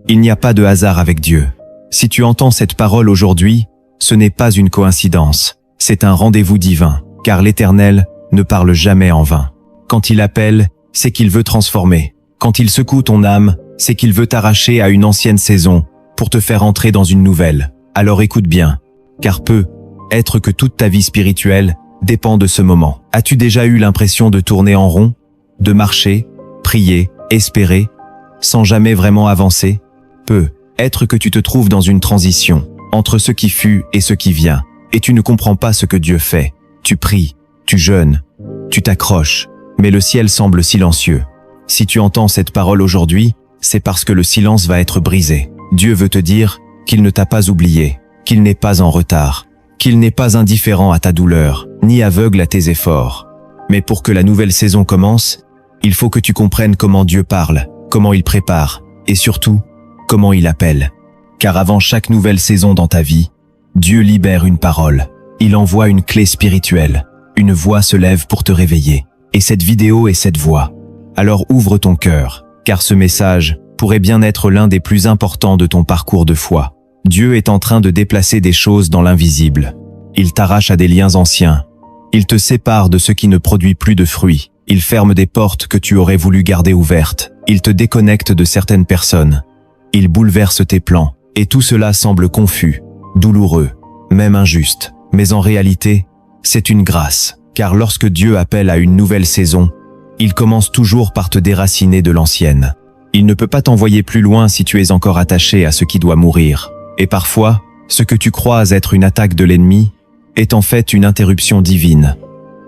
Il n'y a pas de hasard avec Dieu. Si tu entends cette parole aujourd'hui, ce n'est pas une coïncidence, c'est un rendez-vous divin, car l'Éternel ne parle jamais en vain. Quand il appelle, c'est qu'il veut transformer. Quand il secoue ton âme, c'est qu'il veut t'arracher à une ancienne saison pour te faire entrer dans une nouvelle. Alors écoute bien, car peut-être que toute ta vie spirituelle dépend de ce moment. As-tu déjà eu l'impression de tourner en rond, de marcher, prier, espérer, sans jamais vraiment avancer? Peut-être que tu te trouves dans une transition entre ce qui fut et ce qui vient, et tu ne comprends pas ce que Dieu fait. Tu pries, tu jeûnes, tu t'accroches, mais le ciel semble silencieux. Si tu entends cette parole aujourd'hui, c'est parce que le silence va être brisé. Dieu veut te dire qu'il ne t'a pas oublié, qu'il n'est pas en retard, qu'il n'est pas indifférent à ta douleur, ni aveugle à tes efforts. Mais pour que la nouvelle saison commence, il faut que tu comprennes comment Dieu parle, comment il prépare, et surtout, comment il appelle. Car avant chaque nouvelle saison dans ta vie, Dieu libère une parole. Il envoie une clé spirituelle. Une voix se lève pour te réveiller. Et cette vidéo est cette voix. Alors ouvre ton cœur, car ce message pourrait bien être l'un des plus importants de ton parcours de foi. Dieu est en train de déplacer des choses dans l'invisible. Il t'arrache à des liens anciens. Il te sépare de ce qui ne produit plus de fruits. Il ferme des portes que tu aurais voulu garder ouvertes. Il te déconnecte de certaines personnes. Il bouleverse tes plans. Et tout cela semble confus, douloureux, même injuste. Mais en réalité, c'est une grâce. Car lorsque Dieu appelle à une nouvelle saison, il commence toujours par te déraciner de l'ancienne. Il ne peut pas t'envoyer plus loin si tu es encore attaché à ce qui doit mourir. Et parfois, ce que tu crois être une attaque de l'ennemi est en fait une interruption divine.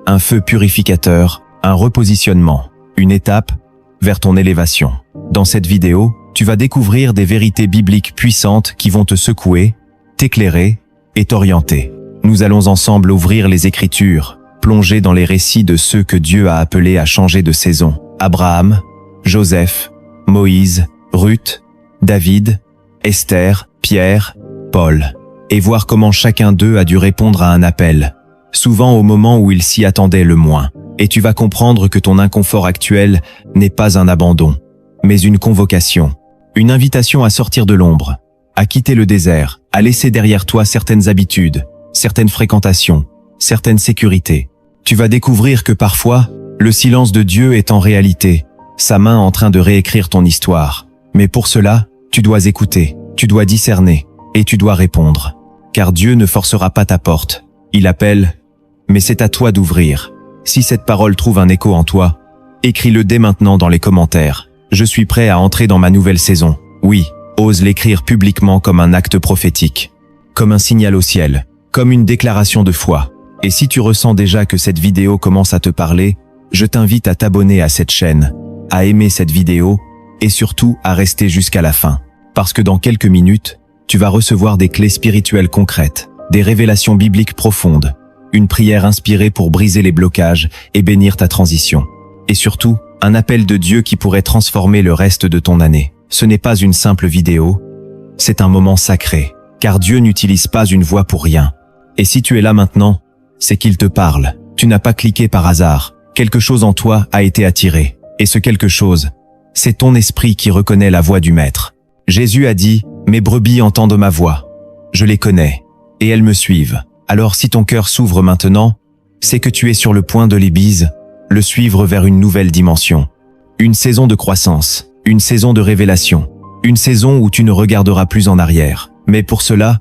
Un feu purificateur, un repositionnement, une étape vers ton élévation. Dans cette vidéo, tu vas découvrir des vérités bibliques puissantes qui vont te secouer, t'éclairer et t'orienter. Nous allons ensemble ouvrir les Écritures, plonger dans les récits de ceux que Dieu a appelés à changer de saison. Abraham, Joseph, Moïse, Ruth, David, Esther, Pierre, Paul. Et voir comment chacun d'eux a dû répondre à un appel, souvent au moment où il s'y attendait le moins. Et tu vas comprendre que ton inconfort actuel n'est pas un abandon, mais une convocation. Une invitation à sortir de l'ombre, à quitter le désert, à laisser derrière toi certaines habitudes, certaines fréquentations, certaines sécurités. Tu vas découvrir que parfois, le silence de Dieu est en réalité sa main en train de réécrire ton histoire. Mais pour cela, tu dois écouter, tu dois discerner, et tu dois répondre. Car Dieu ne forcera pas ta porte. Il appelle, mais c'est à toi d'ouvrir. Si cette parole trouve un écho en toi, écris-le dès maintenant dans les commentaires. Je suis prêt à entrer dans ma nouvelle saison. Oui, ose l'écrire publiquement comme un acte prophétique, comme un signal au ciel, comme une déclaration de foi. Et si tu ressens déjà que cette vidéo commence à te parler, je t'invite à t'abonner à cette chaîne, à aimer cette vidéo et surtout à rester jusqu'à la fin. Parce que dans quelques minutes, tu vas recevoir des clés spirituelles concrètes, des révélations bibliques profondes, une prière inspirée pour briser les blocages et bénir ta transition. Et surtout, un appel de Dieu qui pourrait transformer le reste de ton année. Ce n'est pas une simple vidéo, c'est un moment sacré, car Dieu n'utilise pas une voix pour rien. Et si tu es là maintenant, c'est qu'il te parle. Tu n'as pas cliqué par hasard. Quelque chose en toi a été attiré. Et ce quelque chose, c'est ton esprit qui reconnaît la voix du Maître. Jésus a dit, « Mes brebis entendent ma voix. Je les connais, et elles me suivent. » Alors si ton cœur s'ouvre maintenant, c'est que tu es sur le point de les bises, le suivre vers une nouvelle dimension. Une saison de croissance, une saison de révélation, une saison où tu ne regarderas plus en arrière. Mais pour cela,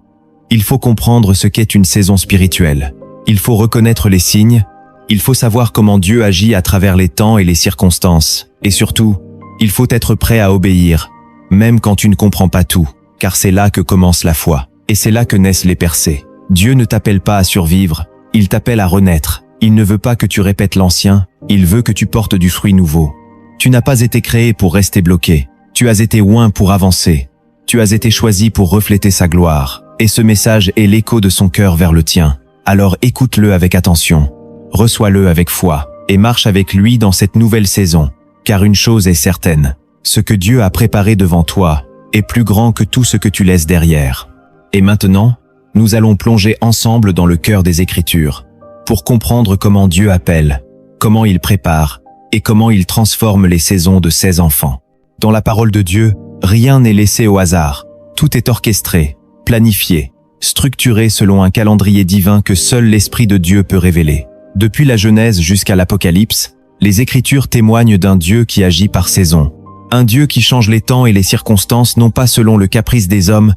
il faut comprendre ce qu'est une saison spirituelle. Il faut reconnaître les signes, il faut savoir comment Dieu agit à travers les temps et les circonstances. Et surtout, il faut être prêt à obéir, même quand tu ne comprends pas tout, car c'est là que commence la foi. Et c'est là que naissent les percées. Dieu ne t'appelle pas à survivre, il t'appelle à renaître. Il ne veut pas que tu répètes l'ancien, il veut que tu portes du fruit nouveau. Tu n'as pas été créé pour rester bloqué. Tu as été oint pour avancer. Tu as été choisi pour refléter sa gloire. Et ce message est l'écho de son cœur vers le tien. Alors écoute-le avec attention. Reçois-le avec foi. Et marche avec lui dans cette nouvelle saison. Car une chose est certaine. Ce que Dieu a préparé devant toi est plus grand que tout ce que tu laisses derrière. Et maintenant, nous allons plonger ensemble dans le cœur des Écritures, pour comprendre comment Dieu appelle, comment il prépare et comment il transforme les saisons de ses enfants. Dans la parole de Dieu, Rien n'est laissé au hasard. Tout est orchestré, planifié, structuré selon un calendrier divin que seul l'Esprit de Dieu peut révéler. Depuis la Genèse jusqu'à l'Apocalypse, les Écritures témoignent d'un Dieu qui agit par saison. Un Dieu qui change les temps et les circonstances non pas selon le caprice des hommes,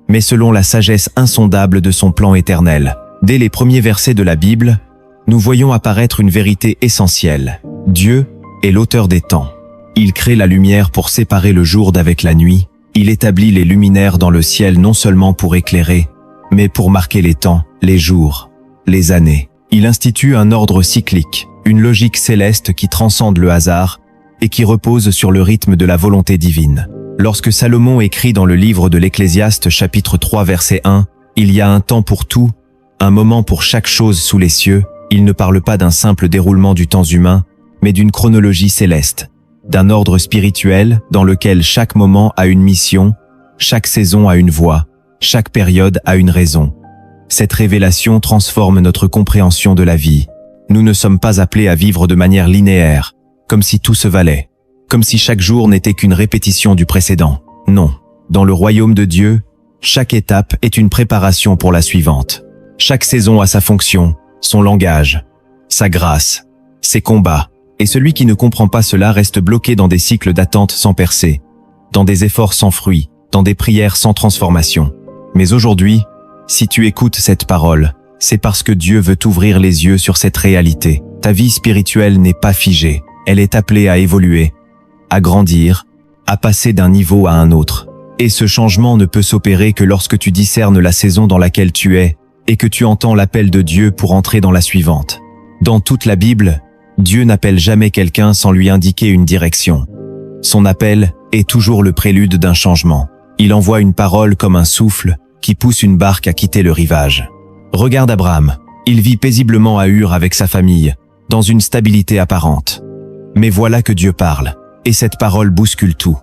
mais selon la sagesse insondable de son plan éternel. Dès les premiers versets de la Bible, nous voyons apparaître une vérité essentielle. Dieu est l'auteur des temps. Il crée la lumière pour séparer le jour d'avec la nuit. Il établit les luminaires dans le ciel non seulement pour éclairer, mais pour marquer les temps, les jours, les années. Il institue un ordre cyclique, une logique céleste qui transcende le hasard et qui repose sur le rythme de la volonté divine. Lorsque Salomon écrit dans le livre de l'Ecclésiaste chapitre 3 verset 1, « Il y a un temps pour tout, un moment pour chaque chose sous les cieux », il ne parle pas d'un simple déroulement du temps humain, mais d'une chronologie céleste, d'un ordre spirituel dans lequel chaque moment a une mission, chaque saison a une voix, chaque période a une raison. Cette révélation transforme notre compréhension de la vie. Nous ne sommes pas appelés à vivre de manière linéaire, comme si tout se valait, comme si chaque jour n'était qu'une répétition du précédent. Non, dans le royaume de Dieu, chaque étape est une préparation pour la suivante. Chaque saison a sa fonction, son langage, sa grâce, ses combats, et celui qui ne comprend pas cela reste bloqué dans des cycles d'attente sans percée, dans des efforts sans fruit, dans des prières sans transformation. Mais aujourd'hui, si tu écoutes cette parole, c'est parce que Dieu veut t'ouvrir les yeux sur cette réalité. Ta vie spirituelle n'est pas figée, elle est appelée à évoluer, à grandir, à passer d'un niveau à un autre. Et ce changement ne peut s'opérer que lorsque tu discernes la saison dans laquelle tu es et que tu entends l'appel de Dieu pour entrer dans la suivante. Dans toute la Bible, Dieu n'appelle jamais quelqu'un sans lui indiquer une direction. Son appel est toujours le prélude d'un changement. Il envoie une parole comme un souffle qui pousse une barque à quitter le rivage. Regarde Abraham, il vit paisiblement à Ur avec sa famille, dans une stabilité apparente. Mais voilà que Dieu parle, et cette parole bouscule tout.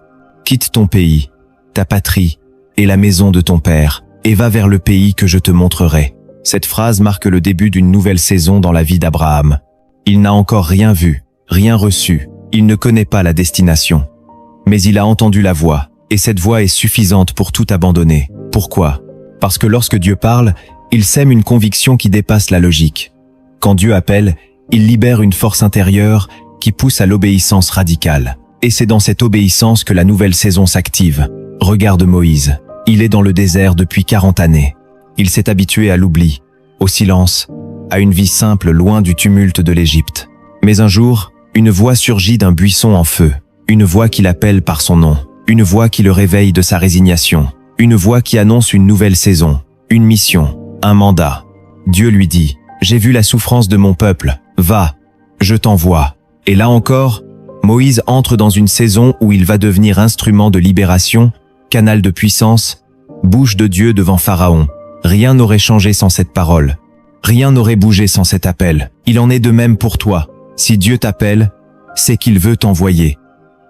Quitte ton pays, ta patrie et la maison de ton père, et va vers le pays que je te montrerai. Cette phrase marque le début d'une nouvelle saison dans la vie d'Abraham. Il n'a encore rien vu, rien reçu, il ne connaît pas la destination. Mais il a entendu la voix, et cette voix est suffisante pour tout abandonner. Pourquoi ? Parce que lorsque Dieu parle, il sème une conviction qui dépasse la logique. Quand Dieu appelle, il libère une force intérieure qui pousse à l'obéissance radicale. Et c'est dans cette obéissance que la nouvelle saison s'active. Regarde Moïse. Il est dans le désert depuis 40 années. Il s'est habitué à l'oubli, au silence, à une vie simple loin du tumulte de l'Égypte. Mais un jour, une voix surgit d'un buisson en feu. Une voix qui l'appelle par son nom. Une voix qui le réveille de sa résignation. Une voix qui annonce une nouvelle saison, une mission, un mandat. Dieu lui dit, « J'ai vu la souffrance de mon peuple. Va, je t'envoie. » Et là encore, Moïse entre dans une saison où il va devenir instrument de libération, canal de puissance, bouche de Dieu devant Pharaon. Rien n'aurait changé sans cette parole. Rien n'aurait bougé sans cet appel. Il en est de même pour toi. Si Dieu t'appelle, c'est qu'il veut t'envoyer.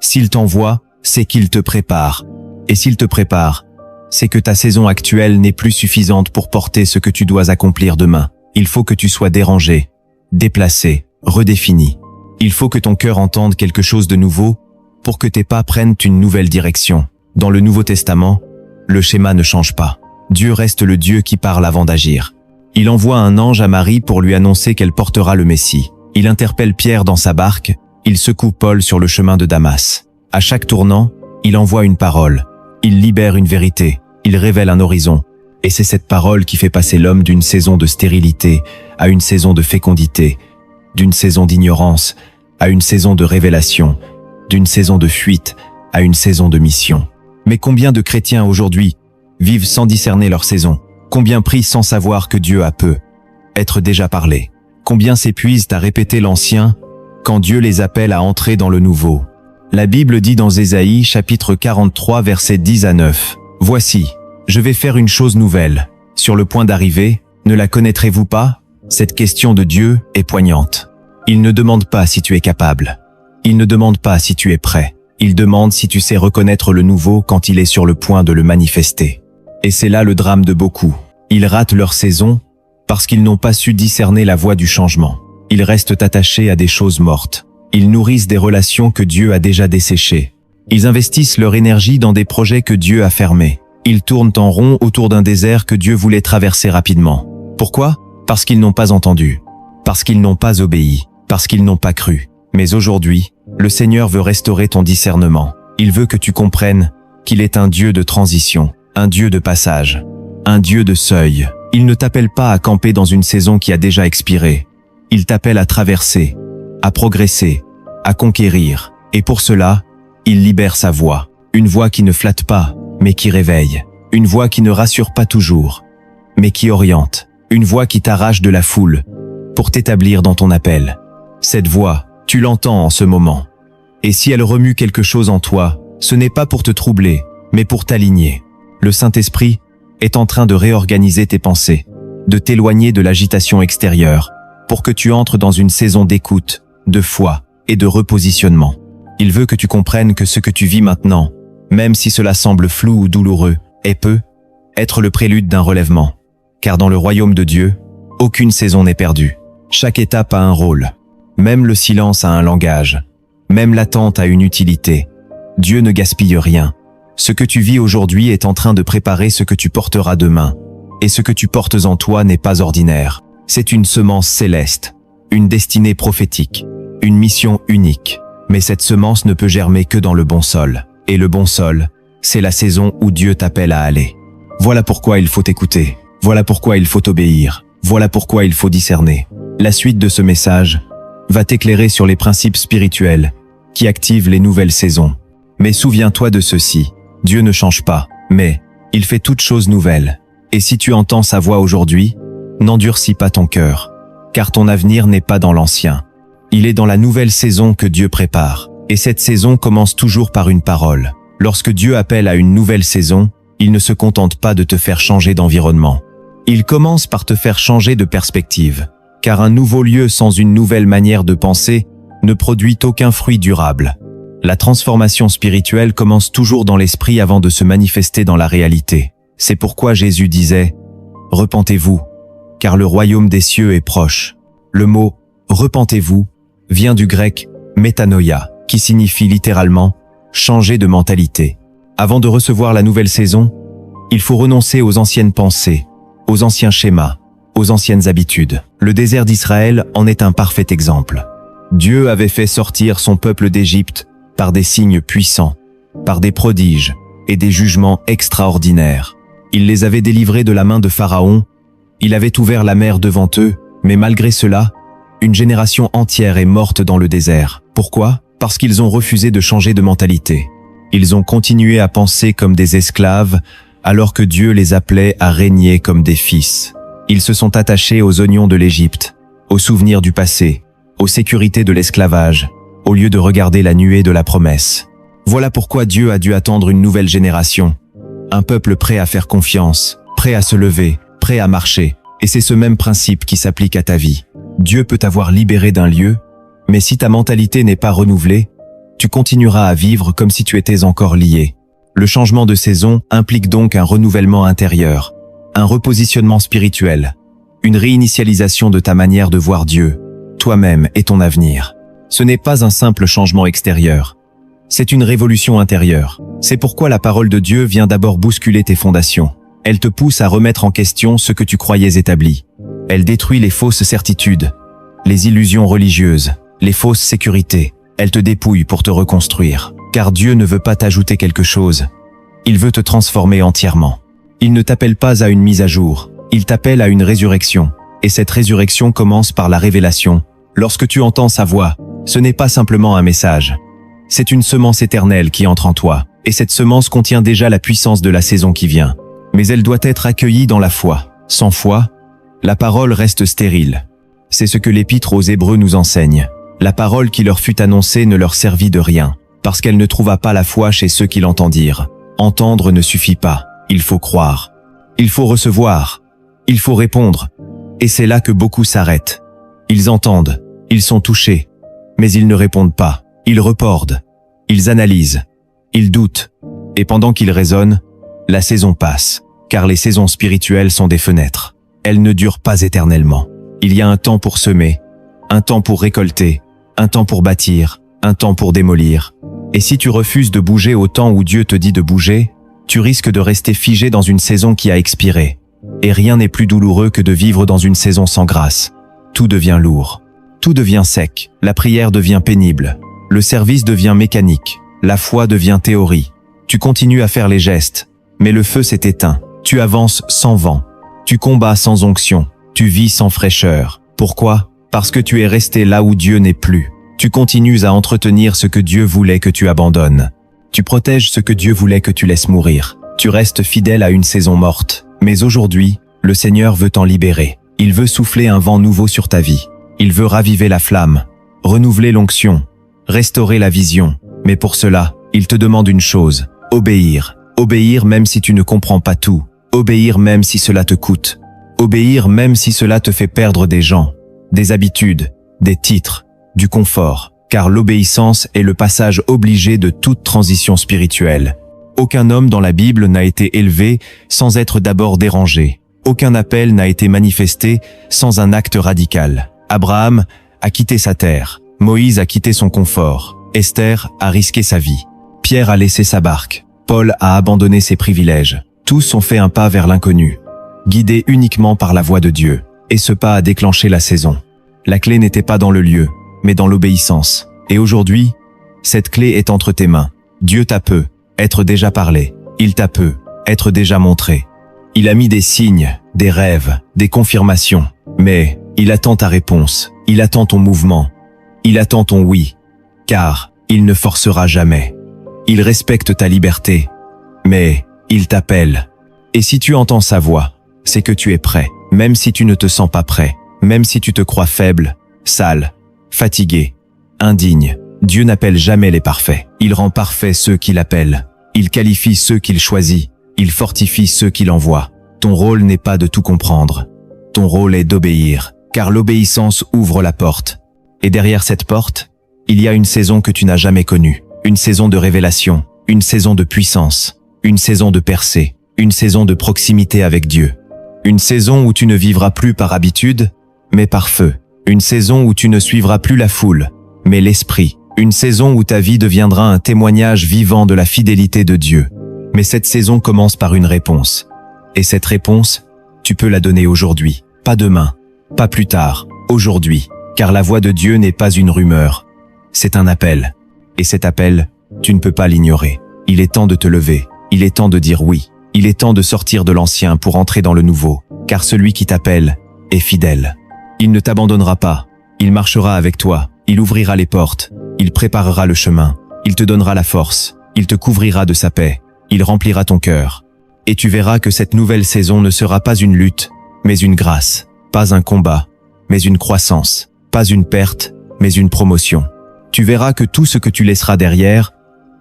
S'il t'envoie, c'est qu'il te prépare. Et s'il te prépare, c'est que ta saison actuelle n'est plus suffisante pour porter ce que tu dois accomplir demain. Il faut que tu sois dérangé, déplacé, redéfini. Il faut que ton cœur entende quelque chose de nouveau pour que tes pas prennent une nouvelle direction. Dans le Nouveau Testament, le schéma ne change pas. Dieu reste le Dieu qui parle avant d'agir. Il envoie un ange à Marie pour lui annoncer qu'elle portera le Messie. Il interpelle Pierre dans sa barque, il secoue Paul sur le chemin de Damas. À chaque tournant, il envoie une parole. Il libère une vérité, il révèle un horizon. Et c'est cette parole qui fait passer l'homme d'une saison de stérilité à une saison de fécondité, d'une saison d'ignorance à une saison de révélation, d'une saison de fuite à une saison de mission. Mais combien de chrétiens aujourd'hui vivent sans discerner leur saison? Combien prient sans savoir que Dieu a peu être déjà parlé? Combien s'épuisent à répéter l'ancien quand Dieu les appelle à entrer dans le nouveau? La Bible dit dans Ésaïe chapitre 43 versets 10 à 9, « Voici, je vais faire une chose nouvelle. Sur le point d'arriver, ne la connaîtrez-vous pas ?» Cette question de Dieu est poignante. Il ne demande pas si tu es capable. Il ne demande pas si tu es prêt. Il demande si tu sais reconnaître le nouveau quand il est sur le point de le manifester. Et c'est là le drame de beaucoup. Ils ratent leur saison parce qu'ils n'ont pas su discerner la voie du changement. Ils restent attachés à des choses mortes. Ils nourrissent des relations que Dieu a déjà desséchées. Ils investissent leur énergie dans des projets que Dieu a fermés. Ils tournent en rond autour d'un désert que Dieu voulait traverser rapidement. Pourquoi? Parce qu'ils n'ont pas entendu. Parce qu'ils n'ont pas obéi. Parce qu'ils n'ont pas cru. Mais aujourd'hui, le Seigneur veut restaurer ton discernement. Il veut que tu comprennes qu'il est un Dieu de transition, un Dieu de passage, un Dieu de seuil. Il ne t'appelle pas à camper dans une saison qui a déjà expiré. Il t'appelle à traverser, à progresser, à conquérir. Et pour cela, il libère sa voix. Une voix qui ne flatte pas, mais qui réveille. Une voix qui ne rassure pas toujours, mais qui oriente. Une voix qui t'arrache de la foule pour t'établir dans ton appel. Cette voix, tu l'entends en ce moment. Et si elle remue quelque chose en toi, ce n'est pas pour te troubler, mais pour t'aligner. Le Saint-Esprit est en train de réorganiser tes pensées, de t'éloigner de l'agitation extérieure, pour que tu entres dans une saison d'écoute, de foi et de repositionnement. Il veut que tu comprennes que ce que tu vis maintenant, même si cela semble flou ou douloureux, peut être le prélude d'un relèvement. Car dans le royaume de Dieu, aucune saison n'est perdue. Chaque étape a un rôle. Même le silence a un langage. Même l'attente a une utilité. Dieu ne gaspille rien. Ce que tu vis aujourd'hui est en train de préparer ce que tu porteras demain. Et ce que tu portes en toi n'est pas ordinaire. C'est une semence céleste, une destinée prophétique, une mission unique. Mais cette semence ne peut germer que dans le bon sol. Et le bon sol, c'est la saison où Dieu t'appelle à aller. Voilà pourquoi il faut écouter. Voilà pourquoi il faut obéir. Voilà pourquoi il faut discerner. La suite de ce message va t'éclairer sur les principes spirituels qui activent les nouvelles saisons. Mais souviens-toi de ceci. Dieu ne change pas, mais il fait toutes choses nouvelles. Et si tu entends sa voix aujourd'hui, n'endurcis pas ton cœur, car ton avenir n'est pas dans l'ancien. Il est dans la nouvelle saison que Dieu prépare. Et cette saison commence toujours par une parole. Lorsque Dieu appelle à une nouvelle saison, il ne se contente pas de te faire changer d'environnement. Il commence par te faire changer de perspective. Car un nouveau lieu sans une nouvelle manière de penser ne produit aucun fruit durable. La transformation spirituelle commence toujours dans l'esprit avant de se manifester dans la réalité. C'est pourquoi Jésus disait « Repentez-vous, car le royaume des cieux est proche ». Le mot « repentez-vous » vient du grec « métanoïa », qui signifie littéralement « changer de mentalité ». Avant de recevoir la nouvelle saison, il faut renoncer aux anciennes pensées, aux anciens schémas, aux anciennes habitudes. Le désert d'Israël en est un parfait exemple. Dieu avait fait sortir son peuple d'Égypte par des signes puissants, par des prodiges et des jugements extraordinaires. Il les avait délivrés de la main de Pharaon, il avait ouvert la mer devant eux, mais malgré cela, une génération entière est morte dans le désert. Pourquoi? Parce qu'ils ont refusé de changer de mentalité. Ils ont continué à penser comme des esclaves, alors que Dieu les appelait à régner comme des fils. Ils se sont attachés aux oignons de l'Égypte, aux souvenirs du passé, aux sécurités de l'esclavage, au lieu de regarder la nuée de la promesse. Voilà pourquoi Dieu a dû attendre une nouvelle génération. Un peuple prêt à faire confiance, prêt à se lever, prêt à marcher. Et c'est ce même principe qui s'applique à ta vie. Dieu peut t'avoir libéré d'un lieu, mais si ta mentalité n'est pas renouvelée, tu continueras à vivre comme si tu étais encore lié. Le changement de saison implique donc un renouvellement intérieur, un repositionnement spirituel, une réinitialisation de ta manière de voir Dieu, toi-même et ton avenir. Ce n'est pas un simple changement extérieur, c'est une révolution intérieure. C'est pourquoi la parole de Dieu vient d'abord bousculer tes fondations. Elle te pousse à remettre en question ce que tu croyais établi. Elle détruit les fausses certitudes, les illusions religieuses, les fausses sécurités. Elle te dépouille pour te reconstruire. Car Dieu ne veut pas t'ajouter quelque chose. Il veut te transformer entièrement. Il ne t'appelle pas à une mise à jour. Il t'appelle à une résurrection. Et cette résurrection commence par la révélation. Lorsque tu entends sa voix, ce n'est pas simplement un message. C'est une semence éternelle qui entre en toi. Et cette semence contient déjà la puissance de la saison qui vient. Mais elle doit être accueillie dans la foi. Sans foi, la parole reste stérile. C'est ce que l'Épître aux Hébreux nous enseigne. La parole qui leur fut annoncée ne leur servit de rien, parce qu'elle ne trouva pas la foi chez ceux qui l'entendirent. Entendre ne suffit pas, il faut croire. Il faut recevoir. Il faut répondre. Et c'est là que beaucoup s'arrêtent. Ils entendent, ils sont touchés, mais ils ne répondent pas. Ils reportent, ils analysent, ils doutent. Et pendant qu'ils raisonnent, la saison passe, car les saisons spirituelles sont des fenêtres. Elles ne durent pas éternellement. Il y a un temps pour semer, un temps pour récolter, un temps pour bâtir, un temps pour démolir. Et si tu refuses de bouger au temps où Dieu te dit de bouger, tu risques de rester figé dans une saison qui a expiré. Et rien n'est plus douloureux que de vivre dans une saison sans grâce. Tout devient lourd. Tout devient sec. La prière devient pénible. Le service devient mécanique. La foi devient théorie. Tu continues à faire les gestes, mais le feu s'est éteint. Tu avances sans vent. Tu combats sans onction. Tu vis sans fraîcheur. Pourquoi? Parce que tu es resté là où Dieu n'est plus. Tu continues à entretenir ce que Dieu voulait que tu abandonnes. Tu protèges ce que Dieu voulait que tu laisses mourir. Tu restes fidèle à une saison morte. Mais aujourd'hui, le Seigneur veut t'en libérer. Il veut souffler un vent nouveau sur ta vie. Il veut raviver la flamme, renouveler l'onction, restaurer la vision. Mais pour cela, il te demande une chose, obéir. Obéir même si tu ne comprends pas tout. Obéir même si cela te coûte. Obéir même si cela te fait perdre des gens, des habitudes, des titres, du confort. Car l'obéissance est le passage obligé de toute transition spirituelle. Aucun homme dans la Bible n'a été élevé sans être d'abord dérangé. Aucun appel n'a été manifesté sans un acte radical. Abraham a quitté sa terre. Moïse a quitté son confort. Esther a risqué sa vie. Pierre a laissé sa barque. Paul a abandonné ses privilèges. Tous ont fait un pas vers l'inconnu, guidés uniquement par la voix de Dieu. Et ce pas a déclenché la saison. La clé n'était pas dans le lieu, mais dans l'obéissance. Et aujourd'hui, cette clé est entre tes mains. Dieu t'a peu être déjà parlé. Il t'a peu être déjà montré. Il a mis des signes, des rêves, des confirmations. Mais il attend ta réponse. Il attend ton mouvement. Il attend ton oui. Car il ne forcera jamais. Il respecte ta liberté. Mais il t'appelle. Et si tu entends sa voix, c'est que tu es prêt. Même si tu ne te sens pas prêt. Même si tu te crois faible, sale, fatigué, indigne. Dieu n'appelle jamais les parfaits. Il rend parfaits ceux qu'il appelle. Il qualifie ceux qu'il choisit. Il fortifie ceux qu'il envoie. Ton rôle n'est pas de tout comprendre. Ton rôle est d'obéir, car l'obéissance ouvre la porte. Et derrière cette porte, il y a une saison que tu n'as jamais connue. Une saison de révélation, une saison de puissance, une saison de percée, une saison de proximité avec Dieu. Une saison où tu ne vivras plus par habitude, mais par feu. Une saison où tu ne suivras plus la foule, mais l'esprit. Une saison où ta vie deviendra un témoignage vivant de la fidélité de Dieu. Mais cette saison commence par une réponse. Et cette réponse, tu peux la donner aujourd'hui, pas demain, pas plus tard, aujourd'hui. Car la voix de Dieu n'est pas une rumeur, c'est un appel. Et cet appel, tu ne peux pas l'ignorer. Il est temps de te lever, il est temps de dire oui. Il est temps de sortir de l'ancien pour entrer dans le nouveau. Car celui qui t'appelle est fidèle. Il ne t'abandonnera pas, il marchera avec toi, il ouvrira les portes, il préparera le chemin, il te donnera la force, il te couvrira de sa paix, il remplira ton cœur. Et tu verras que cette nouvelle saison ne sera pas une lutte, mais une grâce, pas un combat, mais une croissance, pas une perte, mais une promotion. Tu verras que tout ce que tu laisseras derrière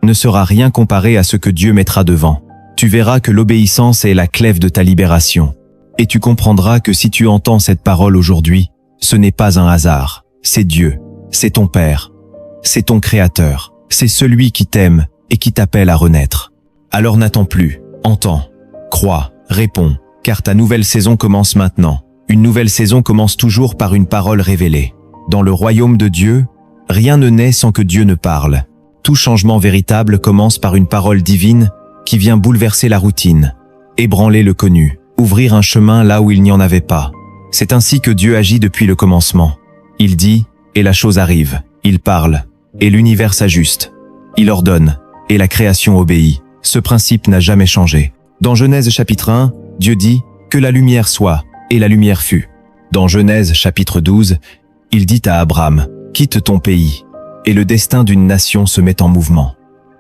ne sera rien comparé à ce que Dieu mettra devant. Tu verras que l'obéissance est la clef de ta libération. Et tu comprendras que si tu entends cette parole aujourd'hui, ce n'est pas un hasard. C'est Dieu, c'est ton Père, c'est ton Créateur, c'est celui qui t'aime et qui t'appelle à renaître. Alors n'attends plus, entends, crois, réponds, car ta nouvelle saison commence maintenant. Une nouvelle saison commence toujours par une parole révélée. Dans le royaume de Dieu, rien ne naît sans que Dieu ne parle. Tout changement véritable commence par une parole divine qui vient bouleverser la routine, ébranler le connu, ouvrir un chemin là où il n'y en avait pas. C'est ainsi que Dieu agit depuis le commencement. Il dit, et la chose arrive. Il parle, et l'univers s'ajuste. Il ordonne, et la création obéit. Ce principe n'a jamais changé. Dans Genèse chapitre 1, Dieu dit, que la lumière soit, et la lumière fut. Dans Genèse chapitre 12, il dit à Abraham, quitte ton pays, et le destin d'une nation se met en mouvement.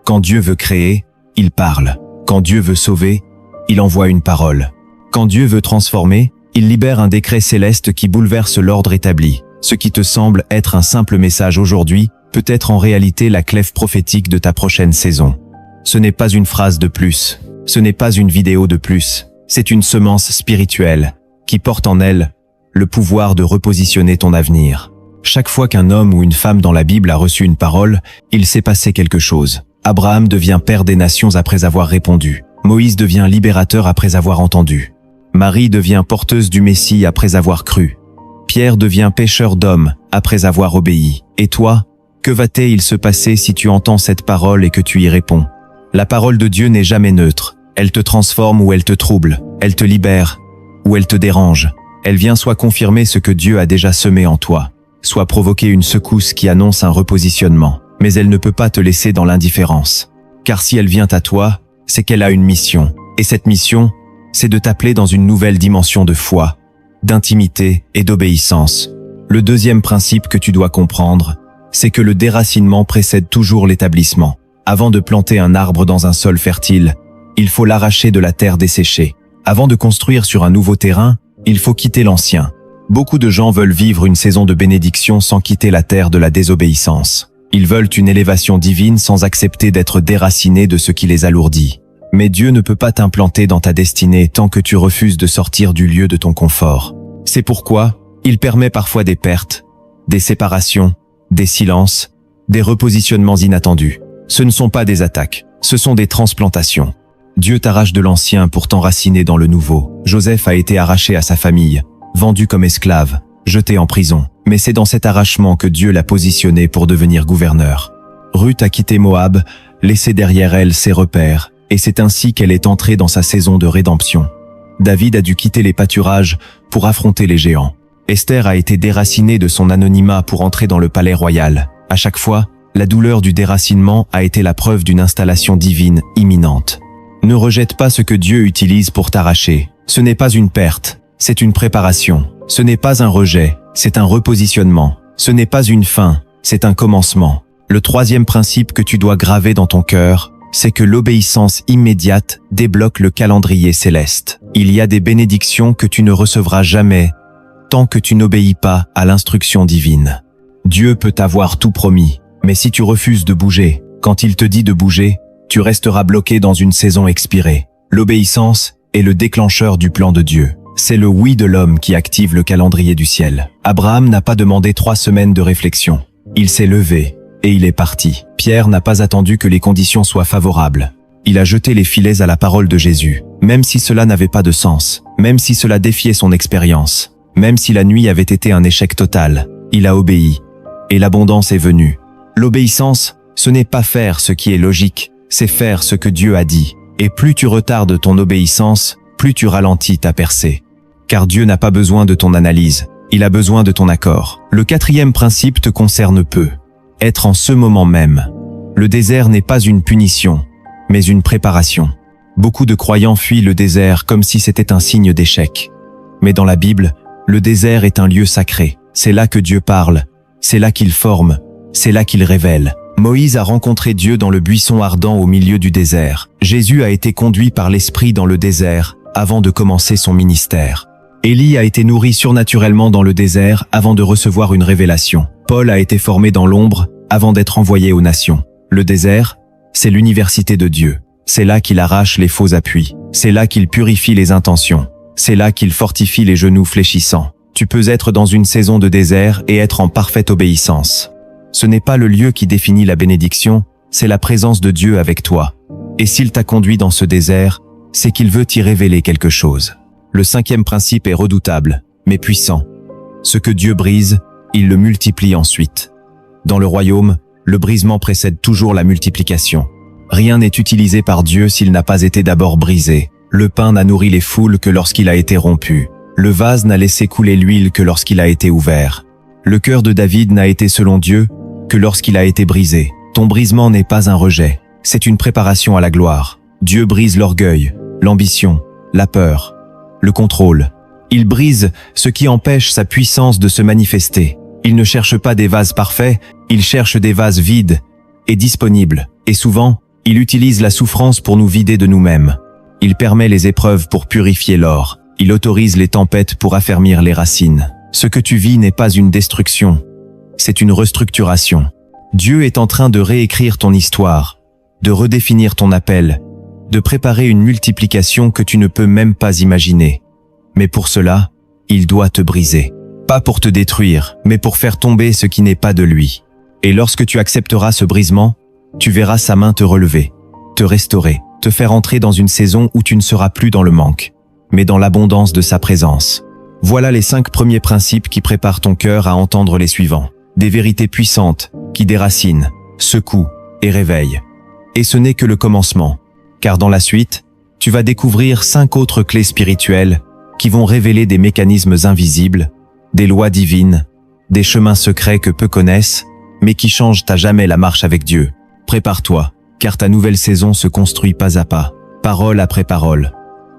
Quand Dieu veut créer, il parle. Quand Dieu veut sauver, il envoie une parole. Quand Dieu veut transformer, il libère un décret céleste qui bouleverse l'ordre établi. Ce qui te semble être un simple message aujourd'hui peut être en réalité la clef prophétique de ta prochaine saison. Ce n'est pas une phrase de plus, ce n'est pas une vidéo de plus, c'est une semence spirituelle qui porte en elle le pouvoir de repositionner ton avenir. Chaque fois qu'un homme ou une femme dans la Bible a reçu une parole, il s'est passé quelque chose. Abraham devient père des nations après avoir répondu. Moïse devient libérateur après avoir entendu. Marie devient porteuse du Messie après avoir cru. Pierre devient pêcheur d'hommes après avoir obéi. Et toi, Que va-t-il se passer si tu entends cette parole et que tu y réponds? La parole de Dieu n'est jamais neutre. Elle te transforme ou elle te trouble. Elle te libère ou elle te dérange. Elle vient soit confirmer ce que Dieu a déjà semé en toi, soit provoquer une secousse qui annonce un repositionnement. Mais elle ne peut pas te laisser dans l'indifférence. Car si elle vient à toi, c'est qu'elle a une mission. Et cette mission, c'est de t'appeler dans une nouvelle dimension de foi, d'intimité et d'obéissance. Le deuxième principe que tu dois comprendre, c'est que le déracinement précède toujours l'établissement. Avant de planter un arbre dans un sol fertile, il faut l'arracher de la terre desséchée. Avant de construire sur un nouveau terrain, il faut quitter l'ancien. Beaucoup de gens veulent vivre une saison de bénédiction sans quitter la terre de la désobéissance. Ils veulent une élévation divine sans accepter d'être déracinés de ce qui les alourdit. Mais Dieu ne peut pas t'implanter dans ta destinée tant que tu refuses de sortir du lieu de ton confort. C'est pourquoi il permet parfois des pertes, des séparations, des silences, des repositionnements inattendus. Ce ne sont pas des attaques, ce sont des transplantations. Dieu t'arrache de l'ancien pour t'enraciner dans le nouveau. Joseph a été arraché à sa famille, vendu comme esclave, jeté en prison. Mais c'est dans cet arrachement que Dieu l'a positionné pour devenir gouverneur. Ruth a quitté Moab, laissé derrière elle ses repères, et c'est ainsi qu'elle est entrée dans sa saison de rédemption. David a dû quitter les pâturages pour affronter les géants. Esther a été déracinée de son anonymat pour entrer dans le palais royal. À chaque fois, la douleur du déracinement a été la preuve d'une installation divine imminente. Ne rejette pas ce que Dieu utilise pour t'arracher. Ce n'est pas une perte, c'est une préparation. Ce n'est pas un rejet, c'est un repositionnement. Ce n'est pas une fin, c'est un commencement. Le troisième principe que tu dois graver dans ton cœur, c'est que l'obéissance immédiate débloque le calendrier céleste. Il y a des bénédictions que tu ne recevras jamais tant que tu n'obéis pas à l'instruction divine. Dieu peut t'avoir tout promis, mais si tu refuses de bouger, quand il te dit de bouger, tu resteras bloqué dans une saison expirée. L'obéissance est le déclencheur du plan de Dieu. C'est le oui de l'homme qui active le calendrier du ciel. Abraham n'a pas demandé 3 semaines de réflexion. Il s'est levé et il est parti. Pierre n'a pas attendu que les conditions soient favorables. Il a jeté les filets à la parole de Jésus, même si cela n'avait pas de sens, même si cela défiait son expérience, même si la nuit avait été un échec total. Il a obéi et l'abondance est venue. L'obéissance, ce n'est pas faire ce qui est logique, c'est faire ce que Dieu a dit. Et plus tu retardes ton obéissance, plus tu ralentis ta percée. Car Dieu n'a pas besoin de ton analyse, il a besoin de ton accord. Le quatrième principe te concerne peu. Être en ce moment même. Le désert n'est pas une punition, mais une préparation. Beaucoup de croyants fuient le désert comme si c'était un signe d'échec. Mais dans la Bible, le désert est un lieu sacré. C'est là que Dieu parle, c'est là qu'il forme, c'est là qu'il révèle. Moïse a rencontré Dieu dans le buisson ardent au milieu du désert. Jésus a été conduit par l'Esprit dans le désert avant de commencer son ministère. Élie a été nourri surnaturellement dans le désert avant de recevoir une révélation. Paul a été formé dans l'ombre avant d'être envoyé aux nations. Le désert, c'est l'université de Dieu. C'est là qu'il arrache les faux appuis. C'est là qu'il purifie les intentions. C'est là qu'il fortifie les genoux fléchissants. Tu peux être dans une saison de désert et être en parfaite obéissance. Ce n'est pas le lieu qui définit la bénédiction, c'est la présence de Dieu avec toi. Et s'il t'a conduit dans ce désert, c'est qu'il veut t'y révéler quelque chose. Le cinquième principe est redoutable, mais puissant. Ce que Dieu brise, il le multiplie ensuite. Dans le royaume, le brisement précède toujours la multiplication. Rien n'est utilisé par Dieu s'il n'a pas été d'abord brisé. Le pain n'a nourri les foules que lorsqu'il a été rompu. Le vase n'a laissé couler l'huile que lorsqu'il a été ouvert. Le cœur de David n'a été selon Dieu que lorsqu'il a été brisé. Ton brisement n'est pas un rejet, c'est une préparation à la gloire. Dieu brise l'orgueil, l'ambition, la peur, le contrôle. Il brise ce qui empêche sa puissance de se manifester. Il ne cherche pas des vases parfaits, il cherche des vases vides et disponibles. Et souvent, il utilise la souffrance pour nous vider de nous-mêmes. Il permet les épreuves pour purifier l'or. Il autorise les tempêtes pour affermir les racines. Ce que tu vis n'est pas une destruction, c'est une restructuration. Dieu est en train de réécrire ton histoire, de redéfinir ton appel, de préparer une multiplication que tu ne peux même pas imaginer. Mais pour cela, il doit te briser. Pas pour te détruire, mais pour faire tomber ce qui n'est pas de lui. Et lorsque tu accepteras ce brisement, tu verras sa main te relever, te restaurer, te faire entrer dans une saison où tu ne seras plus dans le manque, mais dans l'abondance de sa présence. Voilà les 5 premiers principes qui préparent ton cœur à entendre les suivants. des vérités puissantes qui déracinent, secouent et réveillent. Et ce n'est que le commencement, car dans la suite, tu vas découvrir 5 autres clés spirituelles qui vont révéler des mécanismes invisibles, des lois divines, des chemins secrets que peu connaissent, mais qui changent à jamais la marche avec Dieu. Prépare-toi, car ta nouvelle saison se construit pas à pas, parole après parole,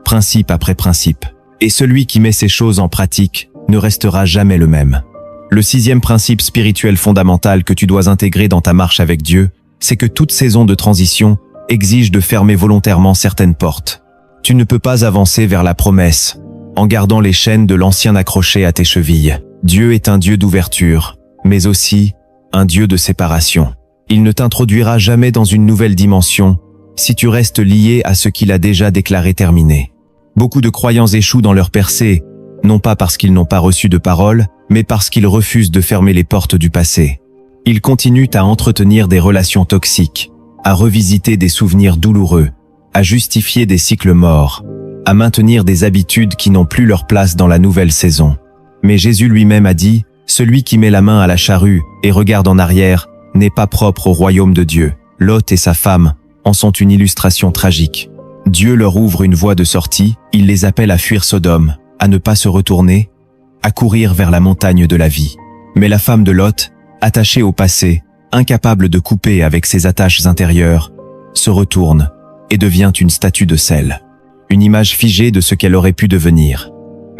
principe après principe. Et celui qui met ces choses en pratique ne restera jamais le même. Le 6e principe spirituel fondamental que tu dois intégrer dans ta marche avec Dieu, c'est que toute saison de transition exige de fermer volontairement certaines portes. Tu ne peux pas avancer vers la promesse en gardant les chaînes de l'ancien accrochées à tes chevilles. Dieu est un Dieu d'ouverture, mais aussi un Dieu de séparation. Il ne t'introduira jamais dans une nouvelle dimension si tu restes lié à ce qu'il a déjà déclaré terminé. Beaucoup de croyants échouent dans leur percée, non pas parce qu'ils n'ont pas reçu de parole, mais parce qu'ils refusent de fermer les portes du passé. Ils continuent à entretenir des relations toxiques, à revisiter des souvenirs douloureux, à justifier des cycles morts, à maintenir des habitudes qui n'ont plus leur place dans la nouvelle saison. Mais Jésus lui-même a dit, « Celui qui met la main à la charrue et regarde en arrière n'est pas propre au royaume de Dieu. » Lot et sa femme en sont une illustration tragique. Dieu leur ouvre une voie de sortie, il les appelle à fuir Sodome, à ne pas se retourner, à courir vers la montagne de la vie. Mais la femme de Lot, attachée au passé, incapable de couper avec ses attaches intérieures, se retourne et devient une statue de sel. Une image figée de ce qu'elle aurait pu devenir,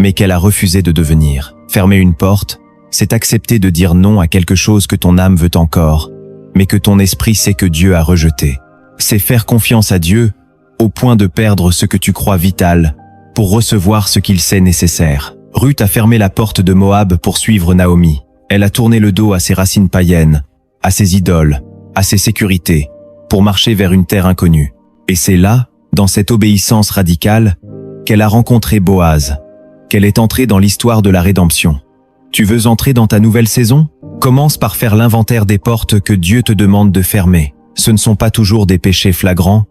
mais qu'elle a refusé de devenir. Fermer une porte, c'est accepter de dire non à quelque chose que ton âme veut encore, mais que ton esprit sait que Dieu a rejeté. C'est faire confiance à Dieu, au point de perdre ce que tu crois vital, pour recevoir ce qu'il sait nécessaire. Ruth a fermé la porte de Moab pour suivre Naomi. Elle a tourné le dos à ses racines païennes, à ses idoles, à ses sécurités, pour marcher vers une terre inconnue. Et c'est là, dans cette obéissance radicale, qu'elle a rencontré Boaz, qu'elle est entrée dans l'histoire de la rédemption. Tu veux entrer dans ta nouvelle saison? Commence par faire l'inventaire des portes que Dieu te demande de fermer. Ce ne sont pas toujours des péchés flagrants,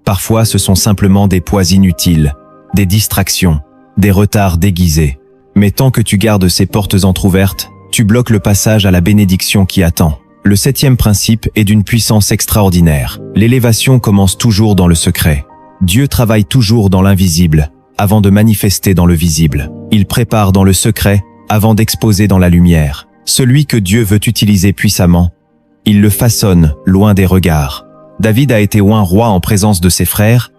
parfois ce sont simplement des poids inutiles, des distractions, des retards déguisés. Mais tant que tu gardes ces portes entr'ouvertes, tu bloques le passage à la bénédiction qui attend. Le 7e principe est d'une puissance extraordinaire. L'élévation commence toujours dans le secret. Dieu travaille toujours dans l'invisible, avant de manifester dans le visible. Il prépare dans le secret, avant d'exposer dans la lumière. Celui que Dieu veut utiliser puissamment, il le façonne loin des regards. David a été oint roi en présence de ses frères,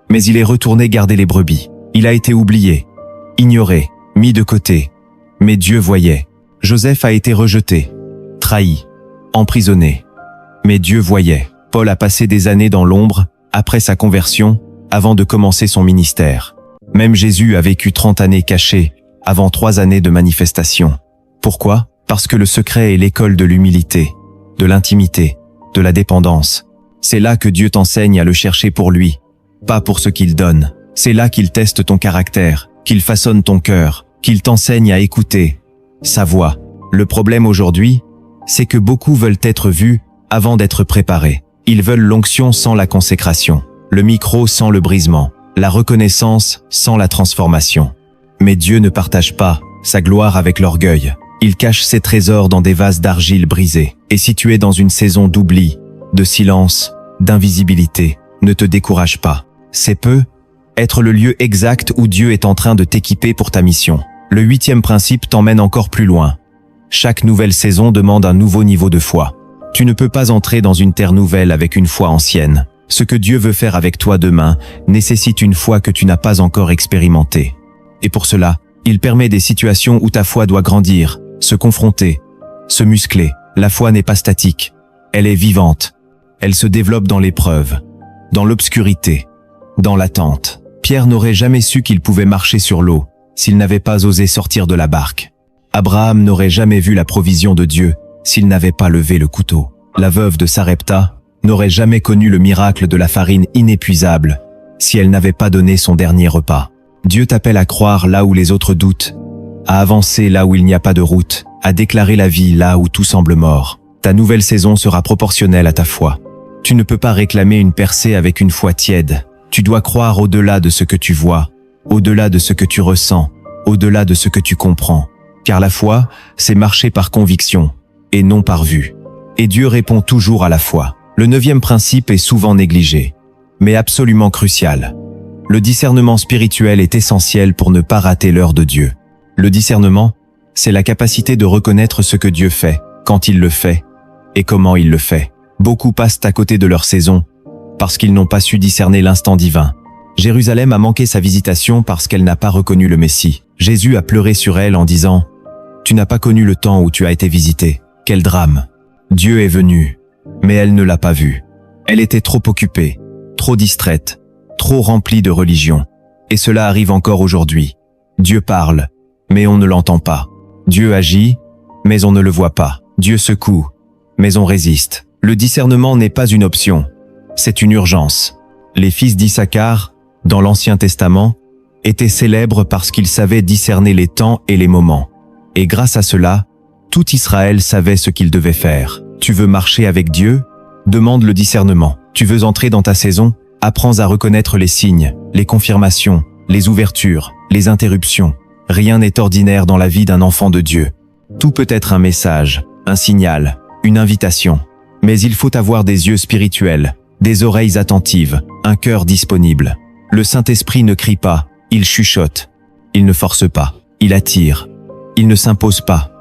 mais il est retourné garder les brebis. Il a été oublié, ignoré, mis de côté. Mais Dieu voyait. Joseph a été rejeté, trahi, emprisonné. Mais Dieu voyait. Paul a passé des années dans l'ombre, après sa conversion, avant de commencer son ministère. Même Jésus a vécu 30 années caché, avant 3 années de manifestation. Pourquoi? Parce que le secret est l'école de l'humilité, de l'intimité, de la dépendance. C'est là que Dieu t'enseigne à le chercher pour lui, pas pour ce qu'il donne. C'est là qu'il teste ton caractère, qu'il façonne ton cœur, qu'il t'enseigne à écouter sa voix. Le problème aujourd'hui, c'est que beaucoup veulent être vus avant d'être préparés. Ils veulent l'onction sans la consécration, le micro sans le brisement, la reconnaissance sans la transformation. Mais Dieu ne partage pas sa gloire avec l'orgueil. Il cache ses trésors dans des vases d'argile brisés. Et si tu es dans une saison d'oubli, de silence, d'invisibilité, ne te décourage pas. C'est peu être le lieu exact où Dieu est en train de t'équiper pour ta mission. Le 8e principe t'emmène encore plus loin. Chaque nouvelle saison demande un nouveau niveau de foi. Tu ne peux pas entrer dans une terre nouvelle avec une foi ancienne. Ce que Dieu veut faire avec toi demain nécessite une foi que tu n'as pas encore expérimentée. Et pour cela, il permet des situations où ta foi doit grandir, se confronter, se muscler. La foi n'est pas statique, elle est vivante. Elle se développe dans l'épreuve, dans l'obscurité, dans l'attente. Pierre n'aurait jamais su qu'il pouvait marcher sur l'eau s'il n'avait pas osé sortir de la barque. Abraham n'aurait jamais vu la provision de Dieu s'il n'avait pas levé le couteau. La veuve de Sarepta n'aurait jamais connu le miracle de la farine inépuisable si elle n'avait pas donné son dernier repas. Dieu t'appelle à croire là où les autres doutent, à avancer là où il n'y a pas de route, à déclarer la vie là où tout semble mort. Ta nouvelle saison sera proportionnelle à ta foi. Tu ne peux pas réclamer une percée avec une foi tiède. Tu dois croire au-delà de ce que tu vois, au-delà de ce que tu ressens, au-delà de ce que tu comprends. Car la foi, c'est marcher par conviction, et non par vue. Et Dieu répond toujours à la fois. Le 9e principe est souvent négligé, mais absolument crucial. Le discernement spirituel est essentiel pour ne pas rater l'heure de Dieu. Le discernement, c'est la capacité de reconnaître ce que Dieu fait, quand il le fait, et comment il le fait. Beaucoup passent à côté de leur saison, parce qu'ils n'ont pas su discerner l'instant divin. Jérusalem a manqué sa visitation parce qu'elle n'a pas reconnu le Messie. Jésus a pleuré sur elle en disant « Tu n'as pas connu le temps où tu as été visité. Quel drame !» Dieu est venu, mais elle ne l'a pas vu. Elle était trop occupée, trop distraite, trop remplie de religion. Et cela arrive encore aujourd'hui. Dieu parle, mais on ne l'entend pas. Dieu agit, mais on ne le voit pas. Dieu secoue, mais on résiste. Le discernement n'est pas une option, c'est une urgence. Les fils d'Issachar, dans l'Ancien Testament, étaient célèbres parce qu'ils savaient discerner les temps et les moments. Et grâce à cela, tout Israël savait ce qu'il devait faire. Tu veux marcher avec Dieu? Demande le discernement. Tu veux entrer dans ta saison? Apprends à reconnaître les signes, les confirmations, les ouvertures, les interruptions. Rien n'est ordinaire dans la vie d'un enfant de Dieu. Tout peut être un message, un signal, une invitation. Mais il faut avoir des yeux spirituels, des oreilles attentives, un cœur disponible. Le Saint-Esprit ne crie pas, il chuchote. Il ne force pas, il attire. Il ne s'impose pas,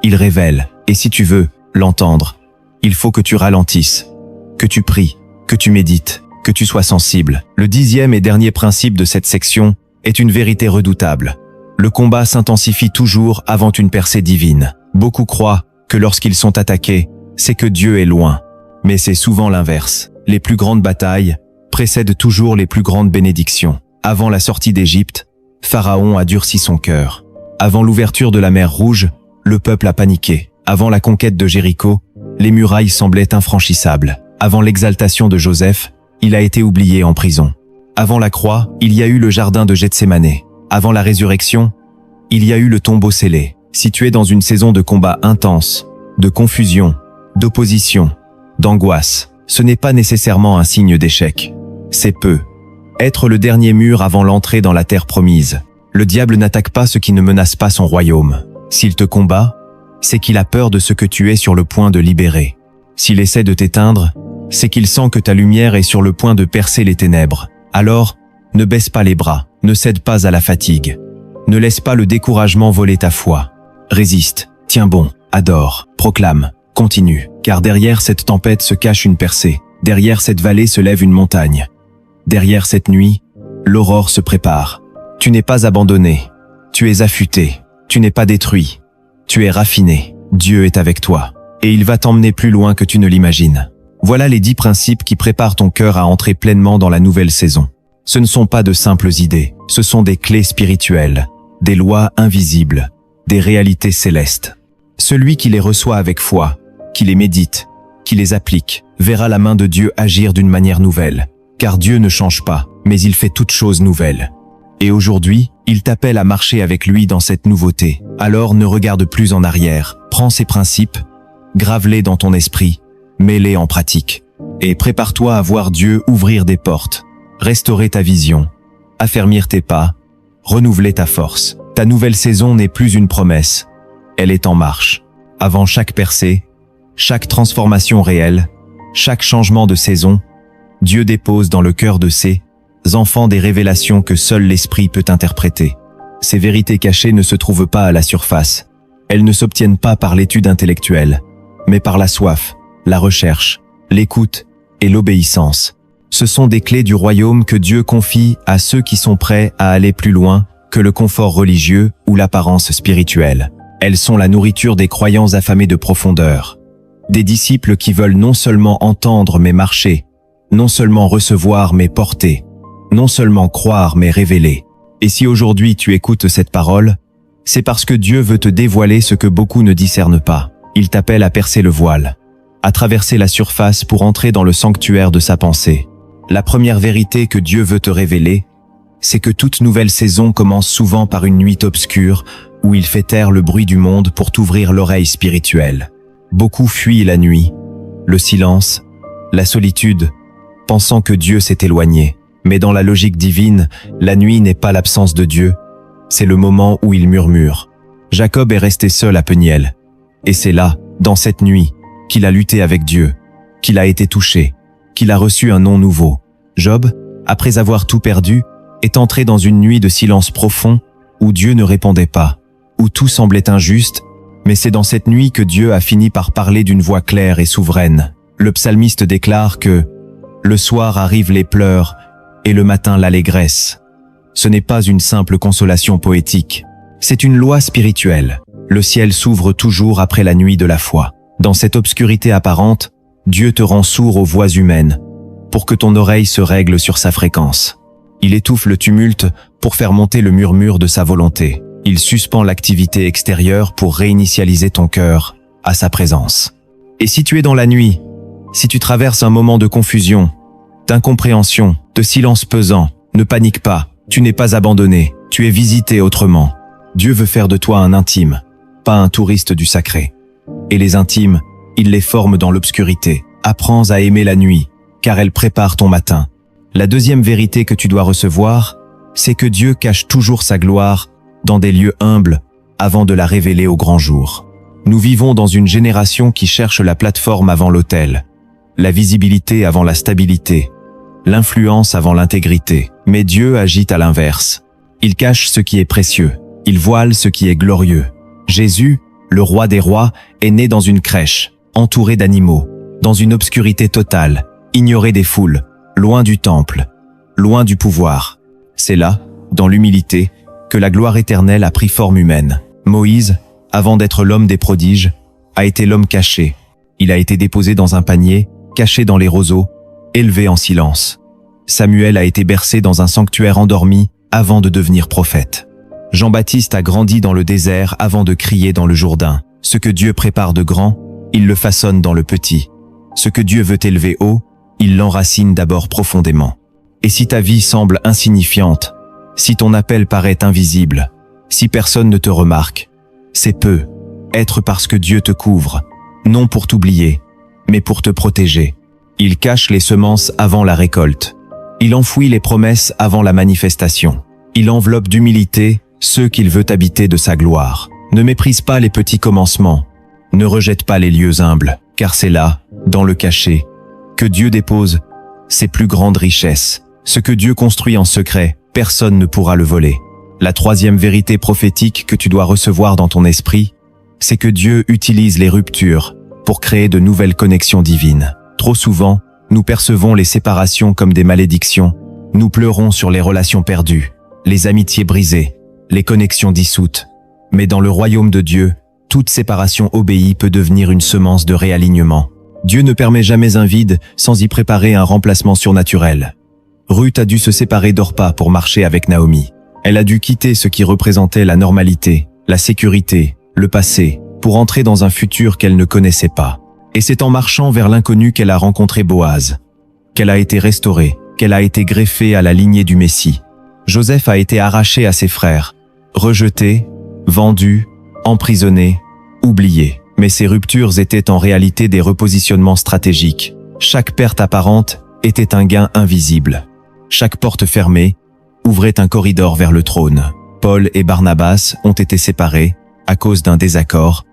il révèle. Et si tu veux l'entendre, il faut que tu ralentisses, que tu pries, que tu médites, que tu sois sensible. Le 10e et dernier principe de cette section est une vérité redoutable. Le combat s'intensifie toujours avant une percée divine. Beaucoup croient que lorsqu'ils sont attaqués, c'est que Dieu est loin. Mais c'est souvent l'inverse. Les plus grandes batailles précèdent toujours les plus grandes bénédictions. Avant la sortie d'Égypte, Pharaon a durci son cœur. Avant l'ouverture de la mer Rouge, le peuple a paniqué. Avant la conquête de Jéricho, les murailles semblaient infranchissables. Avant l'exaltation de Joseph, il a été oublié en prison. Avant la croix, il y a eu le jardin de Gethsémané. Avant la résurrection, il y a eu le tombeau scellé. Si tu es dans une saison de combat intense, de confusion, d'opposition, d'angoisse, ce n'est pas nécessairement un signe d'échec. C'est peu. Être le dernier mur avant l'entrée dans la terre promise. Le diable n'attaque pas ce qui ne menace pas son royaume. S'il te combat, c'est qu'il a peur de ce que tu es sur le point de libérer. S'il essaie de t'éteindre, c'est qu'il sent que ta lumière est sur le point de percer les ténèbres. Alors, ne baisse pas les bras, ne cède pas à la fatigue. Ne laisse pas le découragement voler ta foi. Résiste, tiens bon, adore, proclame, continue. Car derrière cette tempête se cache une percée. Derrière cette vallée se lève une montagne. Derrière cette nuit, l'aurore se prépare. Tu n'es pas abandonné. Tu es affûté. Tu n'es pas détruit. Tu es raffiné. Dieu est avec toi. Et il va t'emmener plus loin que tu ne l'imagines. Voilà les 10 principes qui préparent ton cœur à entrer pleinement dans la nouvelle saison. Ce ne sont pas de simples idées. Ce sont des clés spirituelles, des lois invisibles, des réalités célestes. Celui qui les reçoit avec foi, qui les médite, qui les applique, verra la main de Dieu agir d'une manière nouvelle. Car Dieu ne change pas, mais il fait toutes choses nouvelles. Et aujourd'hui, il t'appelle à marcher avec lui dans cette nouveauté. Alors ne regarde plus en arrière, prends ces principes, grave-les dans ton esprit, mets-les en pratique. Et prépare-toi à voir Dieu ouvrir des portes, restaurer ta vision, affermir tes pas, renouveler ta force. Ta nouvelle saison n'est plus une promesse, elle est en marche. Avant chaque percée, chaque transformation réelle, chaque changement de saison, Dieu dépose dans le cœur de ses enfants des révélations que seul l'Esprit peut interpréter. Ces vérités cachées ne se trouvent pas à la surface. Elles ne s'obtiennent pas par l'étude intellectuelle, mais par la soif, la recherche, l'écoute et l'obéissance. Ce sont des clés du royaume que Dieu confie à ceux qui sont prêts à aller plus loin que le confort religieux ou l'apparence spirituelle. Elles sont la nourriture des croyants affamés de profondeur, des disciples qui veulent non seulement entendre mais marcher, non seulement recevoir mais porter, non seulement croire mais révéler. Et si aujourd'hui tu écoutes cette parole, c'est parce que Dieu veut te dévoiler ce que beaucoup ne discernent pas. Il t'appelle à percer le voile, à traverser la surface pour entrer dans le sanctuaire de sa pensée. La première vérité que Dieu veut te révéler, c'est que toute nouvelle saison commence souvent par une nuit obscure où il fait taire le bruit du monde pour t'ouvrir l'oreille spirituelle. Beaucoup fuient la nuit, le silence, la solitude, pensant que Dieu s'est éloigné. Mais dans la logique divine, la nuit n'est pas l'absence de Dieu, c'est le moment où il murmure. Jacob est resté seul à Peniel, et c'est là, dans cette nuit, qu'il a lutté avec Dieu, qu'il a été touché, qu'il a reçu un nom nouveau. Job, après avoir tout perdu, est entré dans une nuit de silence profond où Dieu ne répondait pas, où tout semblait injuste, mais c'est dans cette nuit que Dieu a fini par parler d'une voix claire et souveraine. Le psalmiste déclare que « Le soir arrivent les pleurs et le matin l'allégresse ». Ce n'est pas une simple consolation poétique, c'est une loi spirituelle. Le ciel s'ouvre toujours après la nuit de la foi. Dans cette obscurité apparente, Dieu te rend sourd aux voix humaines, pour que ton oreille se règle sur sa fréquence. Il étouffe le tumulte pour faire monter le murmure de sa volonté. Il suspend l'activité extérieure pour réinitialiser ton cœur à sa présence. Et si tu es dans la nuit, si tu traverses un moment de confusion, d'incompréhension, de silence pesant, ne panique pas, tu n'es pas abandonné, tu es visité autrement. Dieu veut faire de toi un intime, pas un touriste du sacré. Et les intimes, il les forme dans l'obscurité. Apprends à aimer la nuit, car elle prépare ton matin. La deuxième vérité que tu dois recevoir, c'est que Dieu cache toujours sa gloire dans des lieux humbles avant de la révéler au grand jour. Nous vivons dans une génération qui cherche la plateforme avant l'autel, la visibilité avant la stabilité, l'influence avant l'intégrité. Mais Dieu agit à l'inverse. Il cache ce qui est précieux, il voile ce qui est glorieux. Jésus, le roi des rois, est né dans une crèche, entouré d'animaux, dans une obscurité totale, ignoré des foules, loin du temple, loin du pouvoir. C'est là, dans l'humilité, que la gloire éternelle a pris forme humaine. Moïse, avant d'être l'homme des prodiges, a été l'homme caché. Il a été déposé dans un panier, caché dans les roseaux, élevé en silence. Samuel a été bercé dans un sanctuaire endormi avant de devenir prophète. Jean-Baptiste a grandi dans le désert avant de crier dans le Jourdain. Ce que Dieu prépare de grand, il le façonne dans le petit. Ce que Dieu veut élever haut, il l'enracine d'abord profondément. Et si ta vie semble insignifiante, si ton appel paraît invisible, si personne ne te remarque, c'est peu, être parce que Dieu te couvre, non pour t'oublier, mais pour te protéger. Il cache les semences avant la récolte. Il enfouit les promesses avant la manifestation. Il enveloppe d'humilité ceux qu'il veut habiter de sa gloire. Ne méprise pas les petits commencements. Ne rejette pas les lieux humbles, car c'est là, dans le cachet, que Dieu dépose ses plus grandes richesses. Ce que Dieu construit en secret, personne ne pourra le voler. La troisième vérité prophétique que tu dois recevoir dans ton esprit, c'est que Dieu utilise les ruptures pour créer de nouvelles connexions divines. Trop souvent, nous percevons les séparations comme des malédictions. Nous pleurons sur les relations perdues, les amitiés brisées, les connexions dissoutes. Mais dans le royaume de Dieu, toute séparation obéie peut devenir une semence de réalignement. Dieu ne permet jamais un vide sans y préparer un remplacement surnaturel. Ruth a dû se séparer d'Orpa pour marcher avec Naomi. Elle a dû quitter ce qui représentait la normalité, la sécurité, le passé, pour entrer dans un futur qu'elle ne connaissait pas. Et c'est en marchant vers l'inconnu qu'elle a rencontré Boaz, qu'elle a été restaurée, qu'elle a été greffée à la lignée du Messie. Joseph a été arraché à ses frères, rejeté, vendu, emprisonné, oublié. Mais ces ruptures étaient en réalité des repositionnements stratégiques. Chaque perte apparente était un gain invisible. Chaque porte fermée ouvrait un corridor vers le trône. Paul et Barnabas ont été séparés à cause d'un désaccord,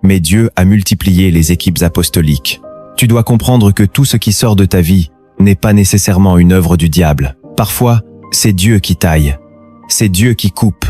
mais Dieu a multiplié les équipes apostoliques. Tu dois comprendre que tout ce qui sort de ta vie n'est pas nécessairement une œuvre du diable. Parfois, c'est Dieu qui taille, c'est Dieu qui coupe,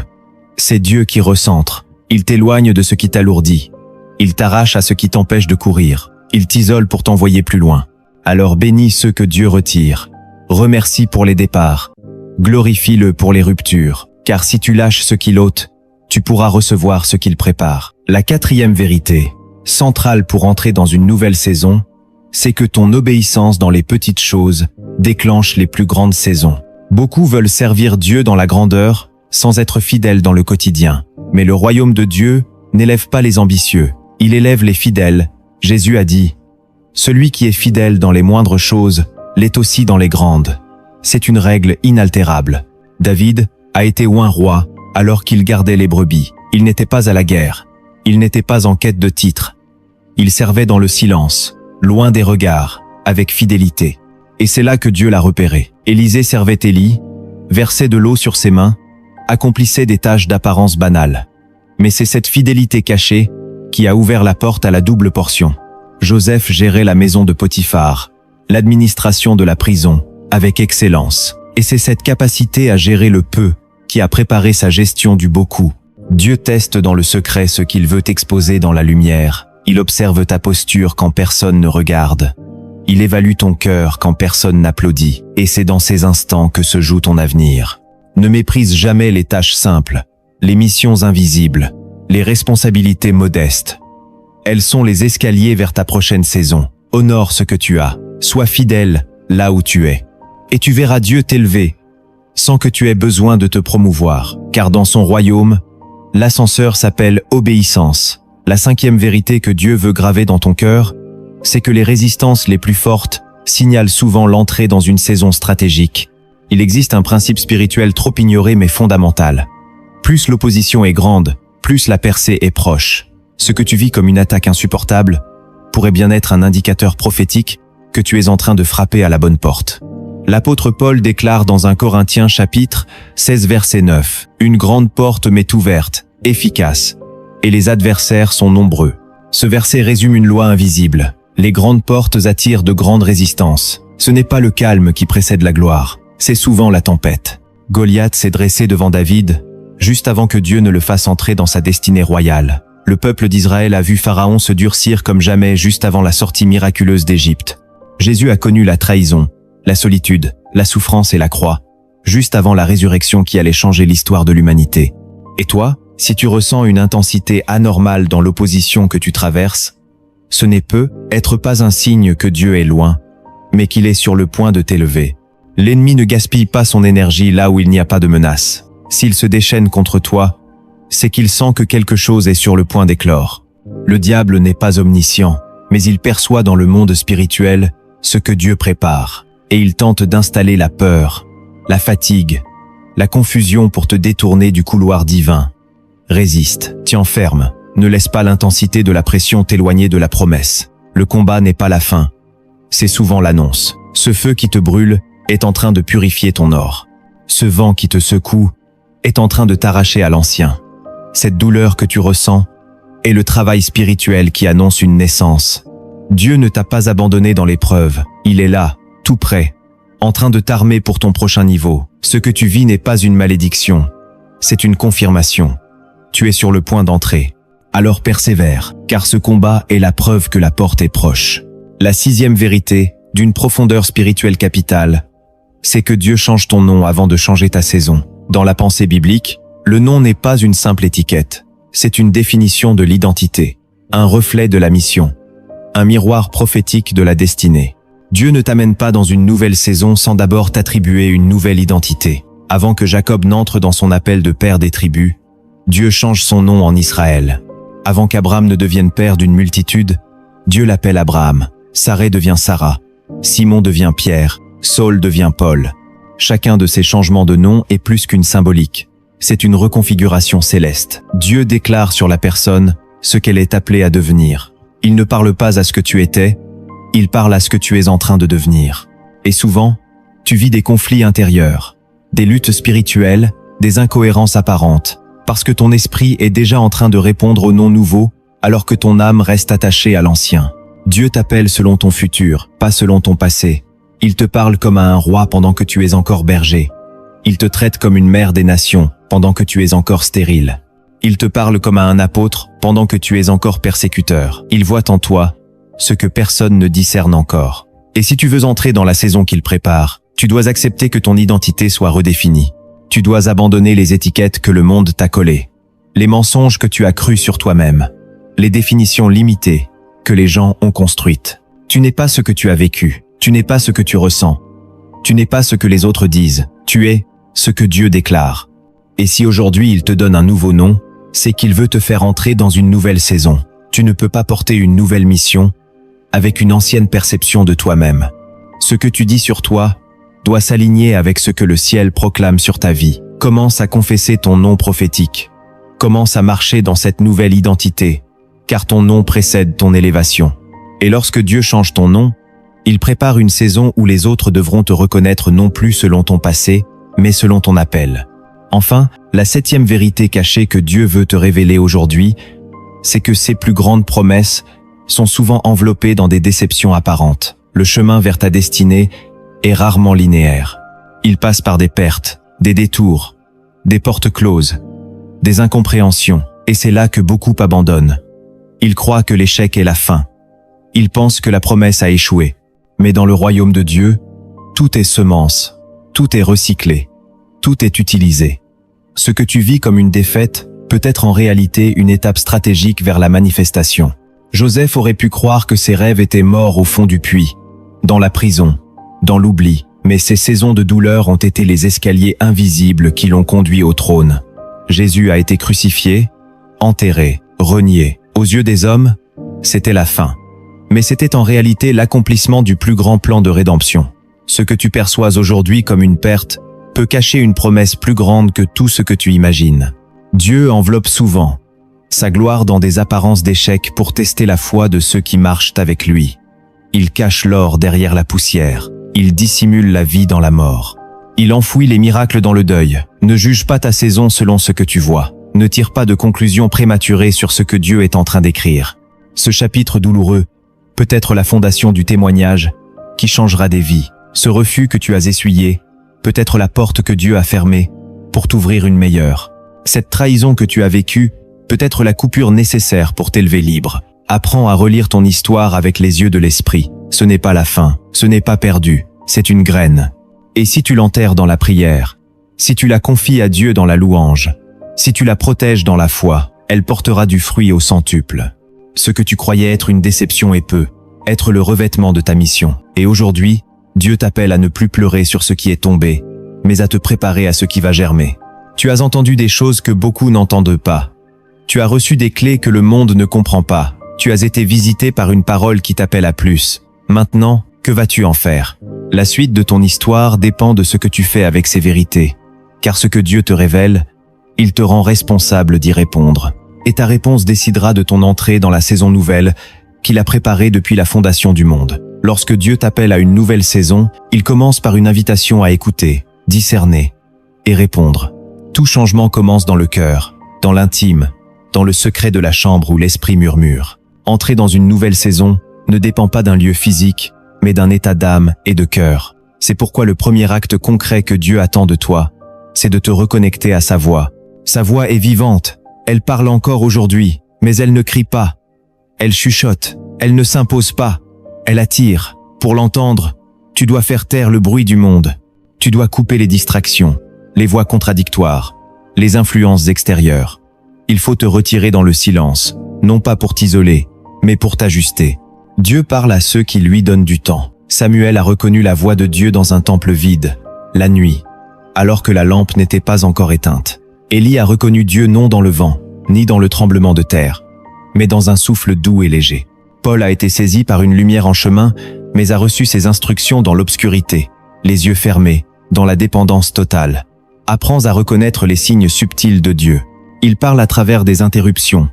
c'est Dieu qui recentre. Il t'éloigne de ce qui t'alourdit. Il t'arrache à ce qui t'empêche de courir. Il t'isole pour t'envoyer plus loin. Alors bénis ceux que Dieu retire. Remercie pour les départs. Glorifie-le pour les ruptures. Car si tu lâches ce qu'il ôte, tu pourras recevoir ce qu'il prépare. La quatrième vérité, centrale pour entrer dans une nouvelle saison, c'est que ton obéissance dans les petites choses déclenche les plus grandes saisons. Beaucoup veulent servir Dieu dans la grandeur sans être fidèles dans le quotidien. Mais le royaume de Dieu n'élève pas les ambitieux, il élève les fidèles. Jésus a dit « Celui qui est fidèle dans les moindres choses l'est aussi dans les grandes ». C'est une règle inaltérable. David a été oint roi alors qu'il gardait les brebis. Il n'était pas à la guerre, il n'était pas en quête de titre. Il servait dans le silence, loin des regards, avec fidélité. Et c'est là que Dieu l'a repéré. Élisée servait Élie, versait de l'eau sur ses mains, accomplissait des tâches d'apparence banale. Mais c'est cette fidélité cachée qui a ouvert la porte à la double portion. Joseph gérait la maison de Potiphar, l'administration de la prison, avec excellence. Et c'est cette capacité à gérer le peu qui a préparé sa gestion du beaucoup. Dieu teste dans le secret ce qu'il veut exposer dans la lumière. Il observe ta posture quand personne ne regarde. Il évalue ton cœur quand personne n'applaudit. Et c'est dans ces instants que se joue ton avenir. Ne méprise jamais les tâches simples, les missions invisibles, les responsabilités modestes. Elles sont les escaliers vers ta prochaine saison. Honore ce que tu as. Sois fidèle là où tu es. Et tu verras Dieu t'élever, sans que tu aies besoin de te promouvoir. Car dans son royaume, l'ascenseur s'appelle obéissance. La 5e vérité que Dieu veut graver dans ton cœur, c'est que les résistances les plus fortes signalent souvent l'entrée dans une saison stratégique. Il existe un principe spirituel trop ignoré mais fondamental. Plus l'opposition est grande, plus la percée est proche. Ce que tu vis comme une attaque insupportable pourrait bien être un indicateur prophétique que tu es en train de frapper à la bonne porte. L'apôtre Paul déclare dans 1 Corinthiens chapitre 16 verset 9 « Une grande porte m'est ouverte, efficace, et les adversaires sont nombreux. » Ce verset résume une loi invisible. Les grandes portes attirent de grandes résistances. Ce n'est pas le calme qui précède la gloire, c'est souvent la tempête. Goliath s'est dressé devant David, juste avant que Dieu ne le fasse entrer dans sa destinée royale. Le peuple d'Israël a vu Pharaon se durcir comme jamais juste avant la sortie miraculeuse d'Égypte. Jésus a connu la trahison, la solitude, la souffrance et la croix, juste avant la résurrection qui allait changer l'histoire de l'humanité. Et toi, si tu ressens une intensité anormale dans l'opposition que tu traverses, ce n'est peut-être pas un signe que Dieu est loin, mais qu'il est sur le point de t'élever. L'ennemi ne gaspille pas son énergie là où il n'y a pas de menace. S'il se déchaîne contre toi, c'est qu'il sent que quelque chose est sur le point d'éclore. Le diable n'est pas omniscient, mais il perçoit dans le monde spirituel ce que Dieu prépare. Et il tente d'installer la peur, la fatigue, la confusion pour te détourner du couloir divin. Résiste, tiens ferme, ne laisse pas l'intensité de la pression t'éloigner de la promesse. Le combat n'est pas la fin, c'est souvent l'annonce. Ce feu qui te brûle est en train de purifier ton or. Ce vent qui te secoue est en train de t'arracher à l'ancien. Cette douleur que tu ressens est le travail spirituel qui annonce une naissance. Dieu ne t'a pas abandonné dans l'épreuve, il est là, tout prêt, en train de t'armer pour ton prochain niveau. Ce que tu vis n'est pas une malédiction, c'est une confirmation. Tu es sur le point d'entrer. Alors persévère, car ce combat est la preuve que la porte est proche. La 6e vérité, d'une profondeur spirituelle capitale, c'est que Dieu change ton nom avant de changer ta saison. Dans la pensée biblique, le nom n'est pas une simple étiquette, c'est une définition de l'identité, un reflet de la mission, un miroir prophétique de la destinée. Dieu ne t'amène pas dans une nouvelle saison sans d'abord t'attribuer une nouvelle identité. Avant que Jacob n'entre dans son appel de père des tribus, Dieu change son nom en Israël. Avant qu'Abraham ne devienne père d'une multitude, Dieu l'appelle Abraham. Sarah devient Sarah. Simon devient Pierre. Saul devient Paul. Chacun de ces changements de nom est plus qu'une symbolique. C'est une reconfiguration céleste. Dieu déclare sur la personne ce qu'elle est appelée à devenir. Il ne parle pas à ce que tu étais, il parle à ce que tu es en train de devenir. Et souvent, tu vis des conflits intérieurs, des luttes spirituelles, des incohérences apparentes, parce que ton esprit est déjà en train de répondre au nom nouveau, alors que ton âme reste attachée à l'ancien. Dieu t'appelle selon ton futur, pas selon ton passé. Il te parle comme à un roi pendant que tu es encore berger. Il te traite comme une mère des nations, pendant que tu es encore stérile. Il te parle comme à un apôtre, pendant que tu es encore persécuteur. Il voit en toi ce que personne ne discerne encore. Et si tu veux entrer dans la saison qu'il prépare, tu dois accepter que ton identité soit redéfinie. Tu dois abandonner les étiquettes que le monde t'a collées, les mensonges que tu as crus sur toi-même, les définitions limitées que les gens ont construites. Tu n'es pas ce que tu as vécu, tu n'es pas ce que tu ressens, tu n'es pas ce que les autres disent, tu es ce que Dieu déclare. Et si aujourd'hui il te donne un nouveau nom, c'est qu'il veut te faire entrer dans une nouvelle saison. Tu ne peux pas porter une nouvelle mission avec une ancienne perception de toi-même. Ce que tu dis sur toi doit s'aligner avec ce que le ciel proclame sur ta vie. Commence à confesser ton nom prophétique. Commence à marcher dans cette nouvelle identité, car ton nom précède ton élévation. Et lorsque Dieu change ton nom, il prépare une saison où les autres devront te reconnaître non plus selon ton passé, mais selon ton appel. Enfin, la 7e vérité cachée que Dieu veut te révéler aujourd'hui, c'est que ces plus grandes promesses sont souvent enveloppées dans des déceptions apparentes. Le chemin vers ta destinée est rarement linéaire. Il passe par des pertes, des détours, des portes closes, des incompréhensions, et c'est là que beaucoup abandonnent. Ils croient que l'échec est la fin. Ils pensent que la promesse a échoué. Mais dans le royaume de Dieu, tout est semence, tout est recyclé, tout est utilisé. Ce que tu vis comme une défaite peut être en réalité une étape stratégique vers la manifestation. Joseph aurait pu croire que ses rêves étaient morts au fond du puits, dans la prison, dans l'oubli, mais ces saisons de douleur ont été les escaliers invisibles qui l'ont conduit au trône. Jésus a été crucifié, enterré, renié. Aux yeux des hommes, c'était la fin. Mais c'était en réalité l'accomplissement du plus grand plan de rédemption. Ce que tu perçois aujourd'hui comme une perte peut cacher une promesse plus grande que tout ce que tu imagines. Dieu enveloppe souvent sa gloire dans des apparences d'échec pour tester la foi de ceux qui marchent avec lui. Il cache l'or derrière la poussière. Il dissimule la vie dans la mort. Il enfouit les miracles dans le deuil. Ne juge pas ta saison selon ce que tu vois. Ne tire pas de conclusions prématurées sur ce que Dieu est en train d'écrire. Ce chapitre douloureux peut être la fondation du témoignage qui changera des vies. Ce refus que tu as essuyé peut être la porte que Dieu a fermée pour t'ouvrir une meilleure. Cette trahison que tu as vécue peut être la coupure nécessaire pour t'élever libre. Apprends à relire ton histoire avec les yeux de l'esprit. Ce n'est pas la fin, ce n'est pas perdu, c'est une graine. Et si tu l'enterres dans la prière, si tu la confies à Dieu dans la louange, si tu la protèges dans la foi, elle portera du fruit au centuple. Ce que tu croyais être une déception peut être le revêtement de ta mission. Et aujourd'hui, Dieu t'appelle à ne plus pleurer sur ce qui est tombé, mais à te préparer à ce qui va germer. Tu as entendu des choses que beaucoup n'entendent pas. Tu as reçu des clés que le monde ne comprend pas. Tu as été visité par une parole qui t'appelle à plus. Maintenant, que vas-tu en faire? La suite de ton histoire dépend de ce que tu fais avec ces vérités. Car ce que Dieu te révèle, il te rend responsable d'y répondre. Et ta réponse décidera de ton entrée dans la saison nouvelle qu'il a préparée depuis la fondation du monde. Lorsque Dieu t'appelle à une nouvelle saison, il commence par une invitation à écouter, discerner et répondre. Tout changement commence dans le cœur, dans l'intime, dans le secret de la chambre où l'esprit murmure. Entrer dans une nouvelle saison ne dépend pas d'un lieu physique, mais d'un état d'âme et de cœur. C'est pourquoi le premier acte concret que Dieu attend de toi, c'est de te reconnecter à sa voix. Sa voix est vivante, elle parle encore aujourd'hui, mais elle ne crie pas. Elle chuchote, elle ne s'impose pas, elle attire. Pour l'entendre, tu dois faire taire le bruit du monde. Tu dois couper les distractions, les voix contradictoires, les influences extérieures. Il faut te retirer dans le silence, non pas pour t'isoler, mais pour t'ajuster. Dieu parle à ceux qui lui donnent du temps. Samuel a reconnu la voix de Dieu dans un temple vide, la nuit, alors que la lampe n'était pas encore éteinte. Élie a reconnu Dieu non dans le vent, ni dans le tremblement de terre, mais dans un souffle doux et léger. Paul a été saisi par une lumière en chemin, mais a reçu ses instructions dans l'obscurité, les yeux fermés, dans la dépendance totale. Apprends à reconnaître les signes subtils de Dieu. Il parle à travers des interruptions,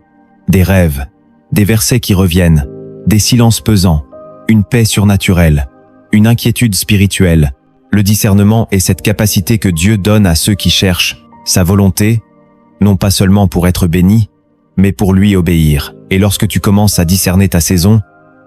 des rêves, des versets qui reviennent, des silences pesants, une paix surnaturelle, une inquiétude spirituelle. Le discernement est cette capacité que Dieu donne à ceux qui cherchent sa volonté, non pas seulement pour être bénis, mais pour lui obéir. Et lorsque tu commences à discerner ta saison,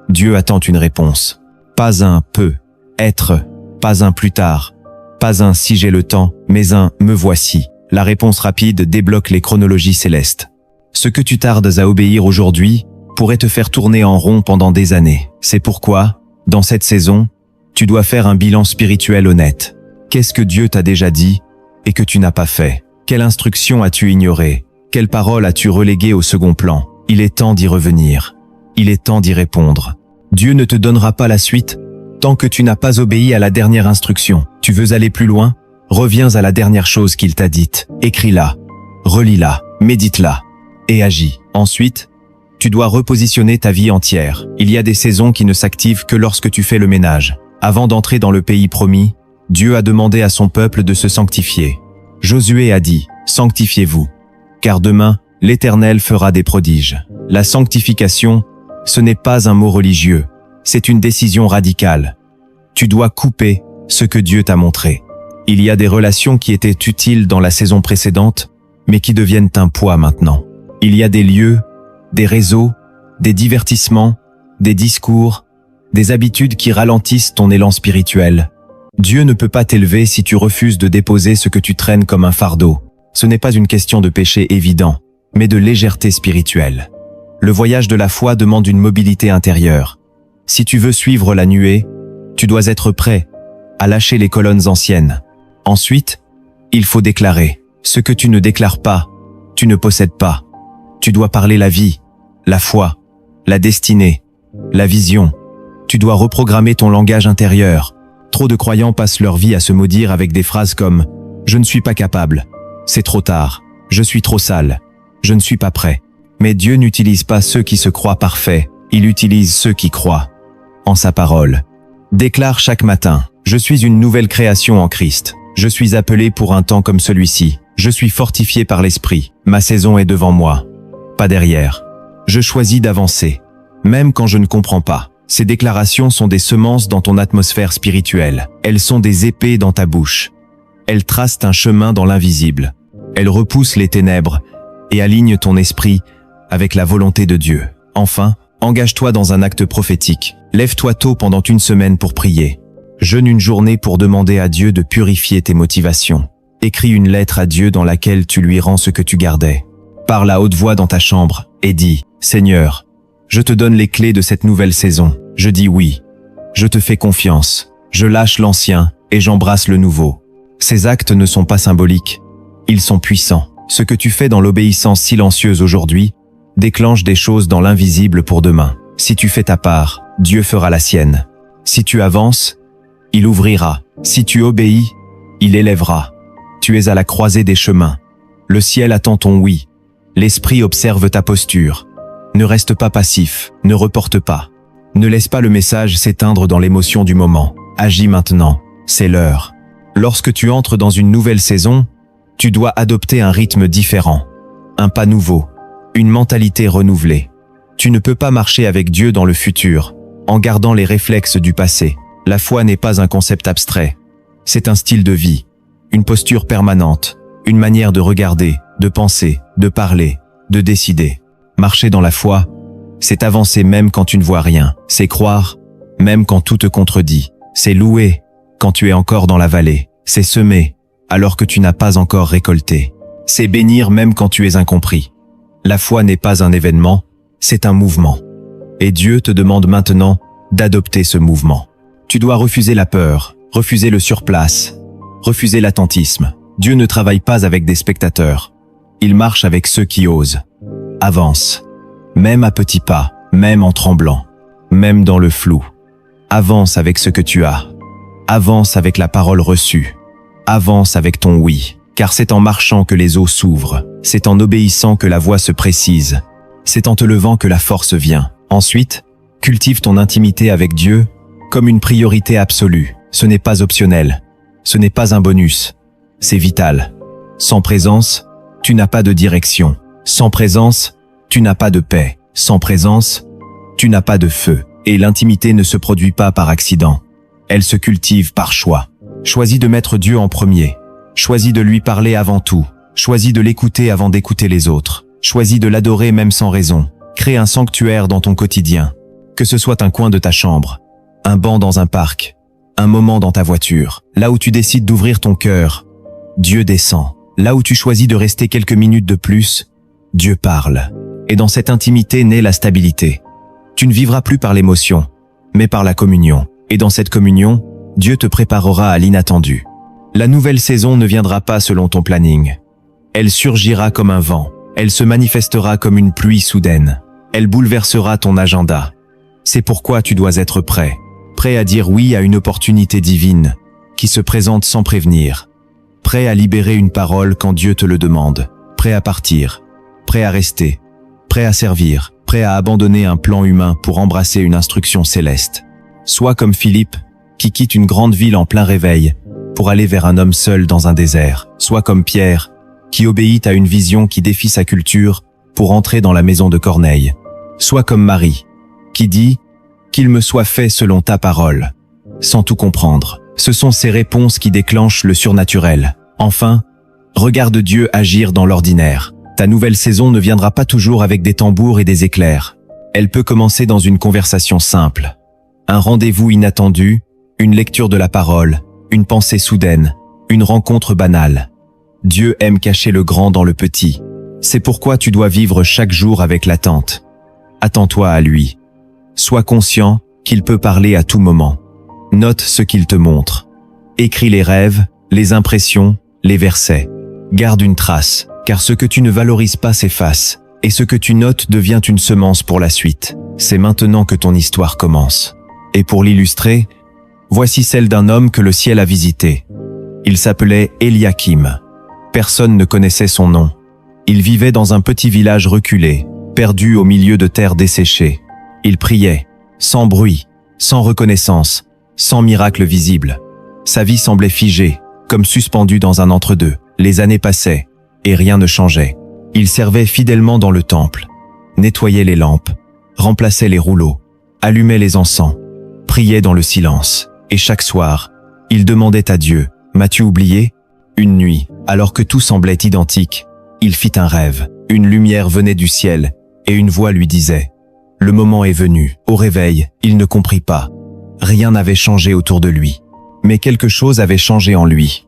Dieu attend une réponse. Pas un « peut être », pas un « plus tard », pas un « si j'ai le temps », mais un « me voici ». La réponse rapide débloque les chronologies célestes. Ce que tu tardes à obéir aujourd'hui pourrait te faire tourner en rond pendant des années. C'est pourquoi, dans cette saison, tu dois faire un bilan spirituel honnête. Qu'est-ce que Dieu t'a déjà dit et que tu n'as pas fait? Quelle instruction as-tu ignorée? Quelle parole as-tu reléguée au second plan? Il est temps d'y revenir. Il est temps d'y répondre. Dieu ne te donnera pas la suite tant que tu n'as pas obéi à la dernière instruction. Tu veux aller plus loin? Reviens à la dernière chose qu'il t'a dite. Écris-la, relis-la, médite-la et agis. Ensuite, tu dois repositionner ta vie entière. Il y a des saisons qui ne s'activent que lorsque tu fais le ménage. Avant d'entrer dans le pays promis, Dieu a demandé à son peuple de se sanctifier. Josué a dit « Sanctifiez-vous, car demain, l'Éternel fera des prodiges ». La sanctification, ce n'est pas un mot religieux, c'est une décision radicale. Tu dois couper ce que Dieu t'a montré. Il y a des relations qui étaient utiles dans la saison précédente, mais qui deviennent un poids maintenant. Il y a des lieux des réseaux, des divertissements, des discours, des habitudes qui ralentissent ton élan spirituel. Dieu ne peut pas t'élever si tu refuses de déposer ce que tu traînes comme un fardeau. Ce n'est pas une question de péché évident, mais de légèreté spirituelle. Le voyage de la foi demande une mobilité intérieure. Si tu veux suivre la nuée, tu dois être prêt à lâcher les colonnes anciennes. Ensuite, il faut déclarer. Ce que tu ne déclares pas, tu ne possèdes pas. Tu dois parler la vie, la foi, la destinée, la vision. Tu dois reprogrammer ton langage intérieur. Trop de croyants passent leur vie à se maudire avec des phrases comme « Je ne suis pas capable »,« C'est trop tard »,« Je suis trop sale »,« Je ne suis pas prêt ». Mais Dieu n'utilise pas ceux qui se croient parfaits, il utilise ceux qui croient en sa parole. Déclare chaque matin « Je suis une nouvelle création en Christ. Je suis appelé pour un temps comme celui-ci. Je suis fortifié par l'Esprit. Ma saison est devant moi, pas derrière. Je choisis d'avancer, même quand je ne comprends pas. » Ces déclarations sont des semences dans ton atmosphère spirituelle. Elles sont des épées dans ta bouche. Elles tracent un chemin dans l'invisible. Elles repoussent les ténèbres et alignent ton esprit avec la volonté de Dieu. Enfin, engage-toi dans un acte prophétique. Lève-toi tôt pendant une semaine pour prier. Jeûne une journée pour demander à Dieu de purifier tes motivations. Écris une lettre à Dieu dans laquelle tu lui rends ce que tu gardais. Parle à haute voix dans ta chambre et dis « Seigneur, je te donne les clés de cette nouvelle saison. Je dis oui. Je te fais confiance. Je lâche l'ancien et j'embrasse le nouveau. » Ces actes ne sont pas symboliques. Ils sont puissants. Ce que tu fais dans l'obéissance silencieuse aujourd'hui déclenche des choses dans l'invisible pour demain. Si tu fais ta part, Dieu fera la sienne. Si tu avances, il ouvrira. Si tu obéis, il élèvera. Tu es à la croisée des chemins. Le ciel attend ton oui. L'esprit observe ta posture. Ne reste pas passif, ne reporte pas. Ne laisse pas le message s'éteindre dans l'émotion du moment. Agis maintenant, c'est l'heure. Lorsque tu entres dans une nouvelle saison, tu dois adopter un rythme différent, un pas nouveau, une mentalité renouvelée. Tu ne peux pas marcher avec Dieu dans le futur, en gardant les réflexes du passé. La foi n'est pas un concept abstrait. C'est un style de vie, une posture permanente, une manière de regarder, de penser, de parler, de décider. Marcher dans la foi, c'est avancer même quand tu ne vois rien. C'est croire, même quand tout te contredit. C'est louer, quand tu es encore dans la vallée. C'est semer, alors que tu n'as pas encore récolté. C'est bénir même quand tu es incompris. La foi n'est pas un événement, c'est un mouvement. Et Dieu te demande maintenant d'adopter ce mouvement. Tu dois refuser la peur, refuser le surplace, refuser l'attentisme. Dieu ne travaille pas avec des spectateurs. Il marche avec ceux qui osent. Avance, même à petits pas, même en tremblant, même dans le flou. Avance avec ce que tu as. Avance avec la parole reçue. Avance avec ton oui, car c'est en marchant que les eaux s'ouvrent. C'est en obéissant que la voie se précise. C'est en te levant que la force vient. Ensuite, cultive ton intimité avec Dieu comme une priorité absolue. Ce n'est pas optionnel. Ce n'est pas un bonus. C'est vital. Sans présence, tu n'as pas de direction. Sans présence, tu n'as pas de paix. Sans présence, tu n'as pas de feu. Et l'intimité ne se produit pas par accident. Elle se cultive par choix. Choisis de mettre Dieu en premier. Choisis de lui parler avant tout. Choisis de l'écouter avant d'écouter les autres. Choisis de l'adorer même sans raison. Crée un sanctuaire dans ton quotidien. Que ce soit un coin de ta chambre, un banc dans un parc, un moment dans ta voiture. Là où tu décides d'ouvrir ton cœur, Dieu descend. Là où tu choisis de rester quelques minutes de plus, Dieu parle. Et dans cette intimité naît la stabilité. Tu ne vivras plus par l'émotion, mais par la communion. Et dans cette communion, Dieu te préparera à l'inattendu. La nouvelle saison ne viendra pas selon ton planning. Elle surgira comme un vent. Elle se manifestera comme une pluie soudaine. Elle bouleversera ton agenda. C'est pourquoi tu dois être prêt. Prêt à dire oui à une opportunité divine qui se présente sans prévenir. Prêt à libérer une parole quand Dieu te le demande. Prêt à partir. Prêt à rester. Prêt à servir. Prêt à abandonner un plan humain pour embrasser une instruction céleste. Sois comme Philippe, qui quitte une grande ville en plein réveil pour aller vers un homme seul dans un désert. Sois comme Pierre, qui obéit à une vision qui défie sa culture pour entrer dans la maison de Corneille. Sois comme Marie, qui dit « Qu'il me soit fait selon ta parole », sans tout comprendre. Ce sont ces réponses qui déclenchent le surnaturel. Enfin, regarde Dieu agir dans l'ordinaire. Ta nouvelle saison ne viendra pas toujours avec des tambours et des éclairs. Elle peut commencer dans une conversation simple. Un rendez-vous inattendu, une lecture de la parole, une pensée soudaine, une rencontre banale. Dieu aime cacher le grand dans le petit. C'est pourquoi tu dois vivre chaque jour avec l'attente. Attends-toi à lui. Sois conscient qu'il peut parler à tout moment. Note ce qu'il te montre. Écris les rêves, les impressions, les versets. Garde une trace, car ce que tu ne valorises pas s'efface, et ce que tu notes devient une semence pour la suite. C'est maintenant que ton histoire commence. Et pour l'illustrer, voici celle d'un homme que le ciel a visité. Il s'appelait Eliakim. Personne ne connaissait son nom. Il vivait dans un petit village reculé, perdu au milieu de terre desséchée. Il priait, sans bruit, sans reconnaissance, sans miracle visible. Sa vie semblait figée, comme suspendue dans un entre-deux. Les années passaient, et rien ne changeait. Il servait fidèlement dans le temple, nettoyait les lampes, remplaçait les rouleaux, allumait les encens, priait dans le silence. Et chaque soir, il demandait à Dieu, « M'as-tu oublié ?» Une nuit, alors que tout semblait identique, il fit un rêve. Une lumière venait du ciel, et une voix lui disait, « Le moment est venu. » Au réveil, il ne comprit pas. Rien n'avait changé autour de lui. Mais quelque chose avait changé en lui.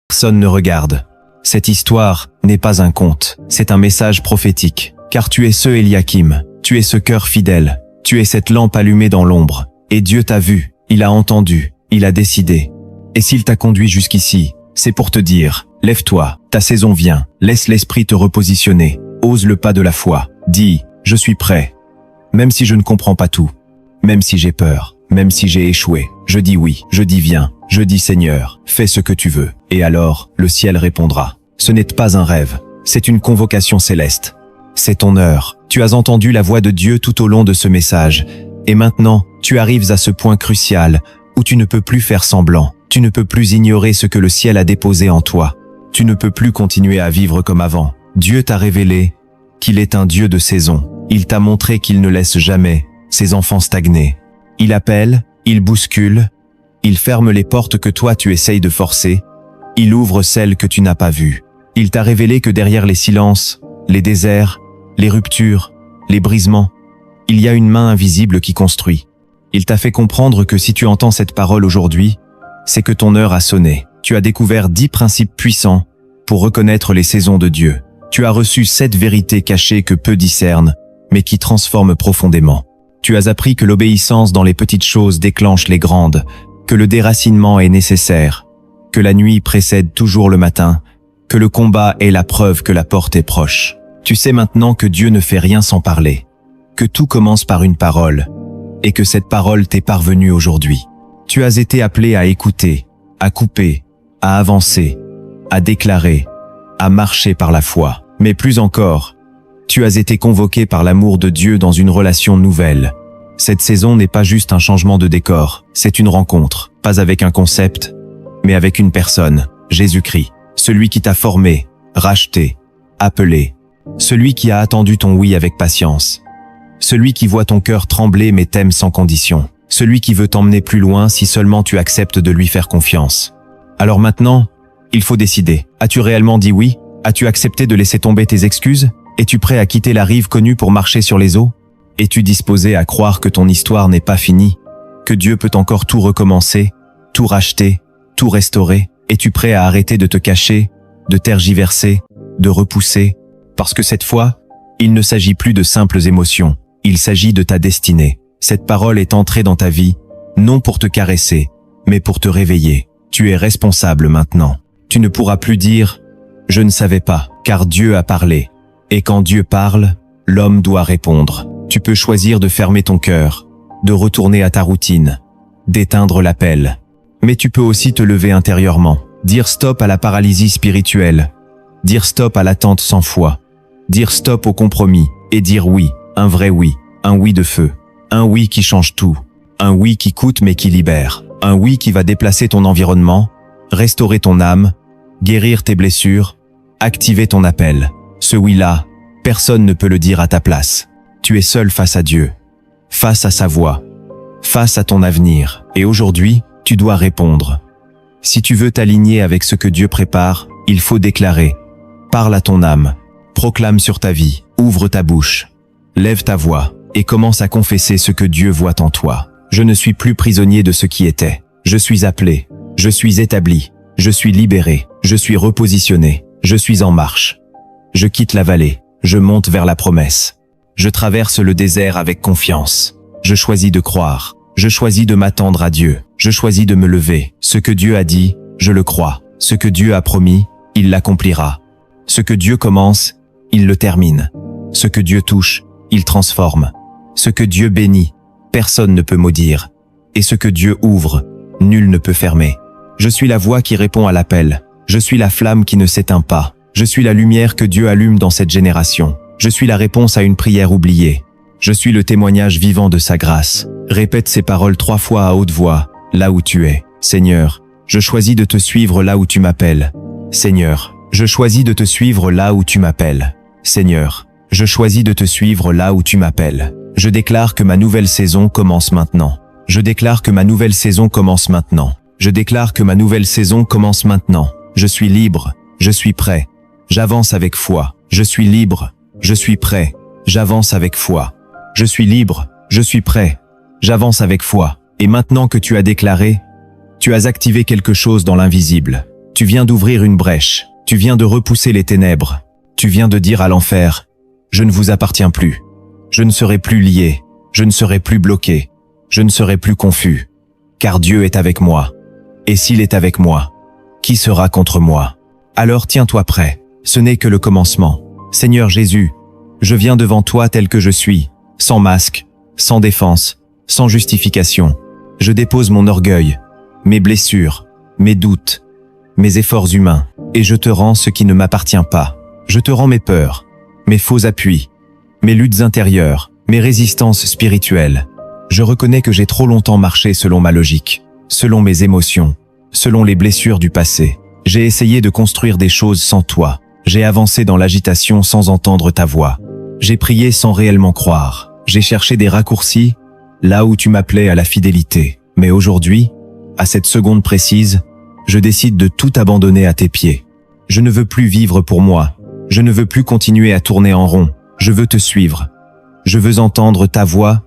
Personne ne regarde. Cette histoire n'est pas un conte, c'est un message prophétique. Car tu es ce Eliakim, tu es ce cœur fidèle, tu es cette lampe allumée dans l'ombre. Et Dieu t'a vu, il a entendu, il a décidé. Et s'il t'a conduit jusqu'ici, c'est pour te dire, lève-toi, ta saison vient, laisse l'esprit te repositionner, ose le pas de la foi, dis, je suis prêt. Même si je ne comprends pas tout, même si j'ai peur, même si j'ai échoué, je dis oui, je dis viens, je dis Seigneur, fais ce que tu veux. Et alors, le ciel répondra. Ce n'est pas un rêve, c'est une convocation céleste. C'est ton heure. Tu as entendu la voix de Dieu tout au long de ce message. Et maintenant, tu arrives à ce point crucial où tu ne peux plus faire semblant. Tu ne peux plus ignorer ce que le ciel a déposé en toi. Tu ne peux plus continuer à vivre comme avant. Dieu t'a révélé qu'il est un Dieu de saison. Il t'a montré qu'il ne laisse jamais ses enfants stagner. Il appelle, il bouscule, il ferme les portes que toi tu essayes de forcer. Il ouvre celles que tu n'as pas vues. Il t'a révélé que derrière les silences, les déserts, les ruptures, les brisements, il y a une main invisible qui construit. Il t'a fait comprendre que si tu entends cette parole aujourd'hui, c'est que ton heure a sonné. Tu as découvert 10 principes puissants pour reconnaître les saisons de Dieu. Tu as reçu 7 vérités cachées que peu discernent, mais qui transforment profondément. Tu as appris que l'obéissance dans les petites choses déclenche les grandes, que le déracinement est nécessaire, que la nuit précède toujours le matin, que le combat est la preuve que la porte est proche. Tu sais maintenant que Dieu ne fait rien sans parler, que tout commence par une parole, et que cette parole t'est parvenue aujourd'hui. Tu as été appelé à écouter, à couper, à avancer, à déclarer, à marcher par la foi. Mais plus encore, tu as été convoqué par l'amour de Dieu dans une relation nouvelle. Cette saison n'est pas juste un changement de décor, c'est une rencontre, pas avec un concept, mais avec une personne, Jésus-Christ, celui qui t'a formé, racheté, appelé, celui qui a attendu ton oui avec patience, celui qui voit ton cœur trembler mais t'aime sans condition, celui qui veut t'emmener plus loin si seulement tu acceptes de lui faire confiance. Alors maintenant, il faut décider. As-tu réellement dit oui? As-tu accepté de laisser tomber tes excuses? Es-tu prêt à quitter la rive connue pour marcher sur les eaux? Es-tu disposé à croire que ton histoire n'est pas finie? Que Dieu peut encore tout recommencer, tout racheter, tout restaurer? Es-tu prêt à arrêter de te cacher, de tergiverser, de repousser? Parce que cette fois, il ne s'agit plus de simples émotions, Il s'agit de ta destinée. Cette parole est entrée dans ta vie, non pour te caresser, mais pour te réveiller. Tu es responsable maintenant. Tu ne pourras plus dire « Je ne savais pas », car Dieu a parlé. Et quand Dieu parle, l'homme doit répondre. Tu peux choisir de fermer ton cœur, de retourner à ta routine, d'éteindre l'appel. Mais tu peux aussi te lever intérieurement, dire stop à la paralysie spirituelle, dire stop à l'attente sans foi, dire stop au compromis et dire oui, un vrai oui, un oui de feu, un oui qui change tout, un oui qui coûte mais qui libère, un oui qui va déplacer ton environnement, restaurer ton âme, guérir tes blessures, activer ton appel. Ce oui-là, personne ne peut le dire à ta place. Tu es seul face à Dieu, face à sa voix, face à ton avenir. Et aujourd'hui, tu dois répondre. Si tu veux t'aligner avec ce que Dieu prépare, il faut déclarer. Parle à ton âme, proclame sur ta vie, ouvre ta bouche, lève ta voix et commence à confesser ce que Dieu voit en toi. Je ne suis plus prisonnier de ce qui était. Je suis appelé, je suis établi, je suis libéré, je suis repositionné, je suis en marche. Je quitte la vallée, je monte vers la promesse. Je traverse le désert avec confiance. Je choisis de croire. Je choisis de m'attendre à Dieu. Je choisis de me lever. Ce que Dieu a dit, je le crois. Ce que Dieu a promis, il l'accomplira. Ce que Dieu commence, il le termine. Ce que Dieu touche, il transforme. Ce que Dieu bénit, personne ne peut maudire. Et ce que Dieu ouvre, nul ne peut fermer. Je suis la voix qui répond à l'appel. Je suis la flamme qui ne s'éteint pas. Je suis la lumière que Dieu allume dans cette génération. Je suis la réponse à une prière oubliée. Je suis le témoignage vivant de sa grâce. Répète ces paroles 3 fois à haute voix, là où tu es. Seigneur, je choisis de te suivre là où tu m'appelles. Seigneur, je choisis de te suivre là où tu m'appelles. Seigneur, je choisis de te suivre là où tu m'appelles. Je déclare que ma nouvelle saison commence maintenant. Je déclare que ma nouvelle saison commence maintenant. Je déclare que ma nouvelle saison commence maintenant. Je suis libre, je suis prêt. J'avance avec foi. Je suis libre, je suis prêt. J'avance avec foi. Je suis libre, je suis prêt. J'avance avec foi. Et maintenant que tu as déclaré, tu as activé quelque chose dans l'invisible. Tu viens d'ouvrir une brèche. Tu viens de repousser les ténèbres. Tu viens de dire à l'enfer, je ne vous appartiens plus. Je ne serai plus lié. Je ne serai plus bloqué. Je ne serai plus confus. Car Dieu est avec moi. Et s'il est avec moi, qui sera contre moi? Alors tiens-toi prêt. Ce n'est que le commencement. Seigneur Jésus, je viens devant toi tel que je suis, sans masque, sans défense, sans justification. Je dépose mon orgueil, mes blessures, mes doutes, mes efforts humains, et je te rends ce qui ne m'appartient pas. Je te rends mes peurs, mes faux appuis, mes luttes intérieures, mes résistances spirituelles. Je reconnais que j'ai trop longtemps marché selon ma logique, selon mes émotions, selon les blessures du passé. J'ai essayé de construire des choses sans toi. J'ai avancé dans l'agitation sans entendre ta voix. J'ai prié sans réellement croire. J'ai cherché des raccourcis là où tu m'appelais à la fidélité. Mais aujourd'hui, à cette seconde précise, je décide de tout abandonner à tes pieds. Je ne veux plus vivre pour moi. Je ne veux plus continuer à tourner en rond. Je veux te suivre. Je veux entendre ta voix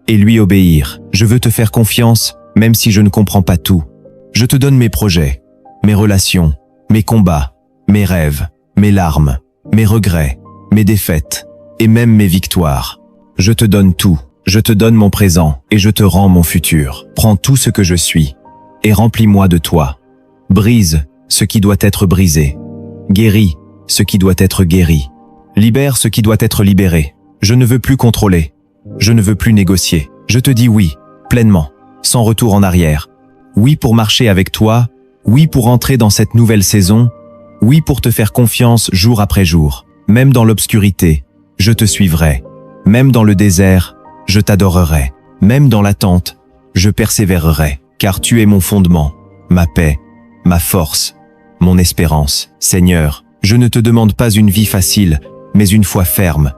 et lui obéir. Je veux te faire confiance, même si je ne comprends pas tout. Je te donne mes projets, mes relations, mes combats, mes rêves, mes larmes, mes regrets, mes défaites, et même mes victoires. Je te donne tout, je te donne mon présent, et je te rends mon futur. Prends tout ce que je suis, et remplis-moi de toi. Brise ce qui doit être brisé. Guéris ce qui doit être guéri. Libère ce qui doit être libéré. Je ne veux plus contrôler. Je ne veux plus négocier. Je te dis oui, pleinement, sans retour en arrière. Oui pour marcher avec toi, oui pour entrer dans cette nouvelle saison, oui pour te faire confiance jour après jour. Même dans l'obscurité, je te suivrai. Même dans le désert, je t'adorerai. Même dans l'attente, je persévérerai. Car tu es mon fondement, ma paix, ma force, mon espérance. Seigneur, je ne te demande pas une vie facile, mais une foi ferme.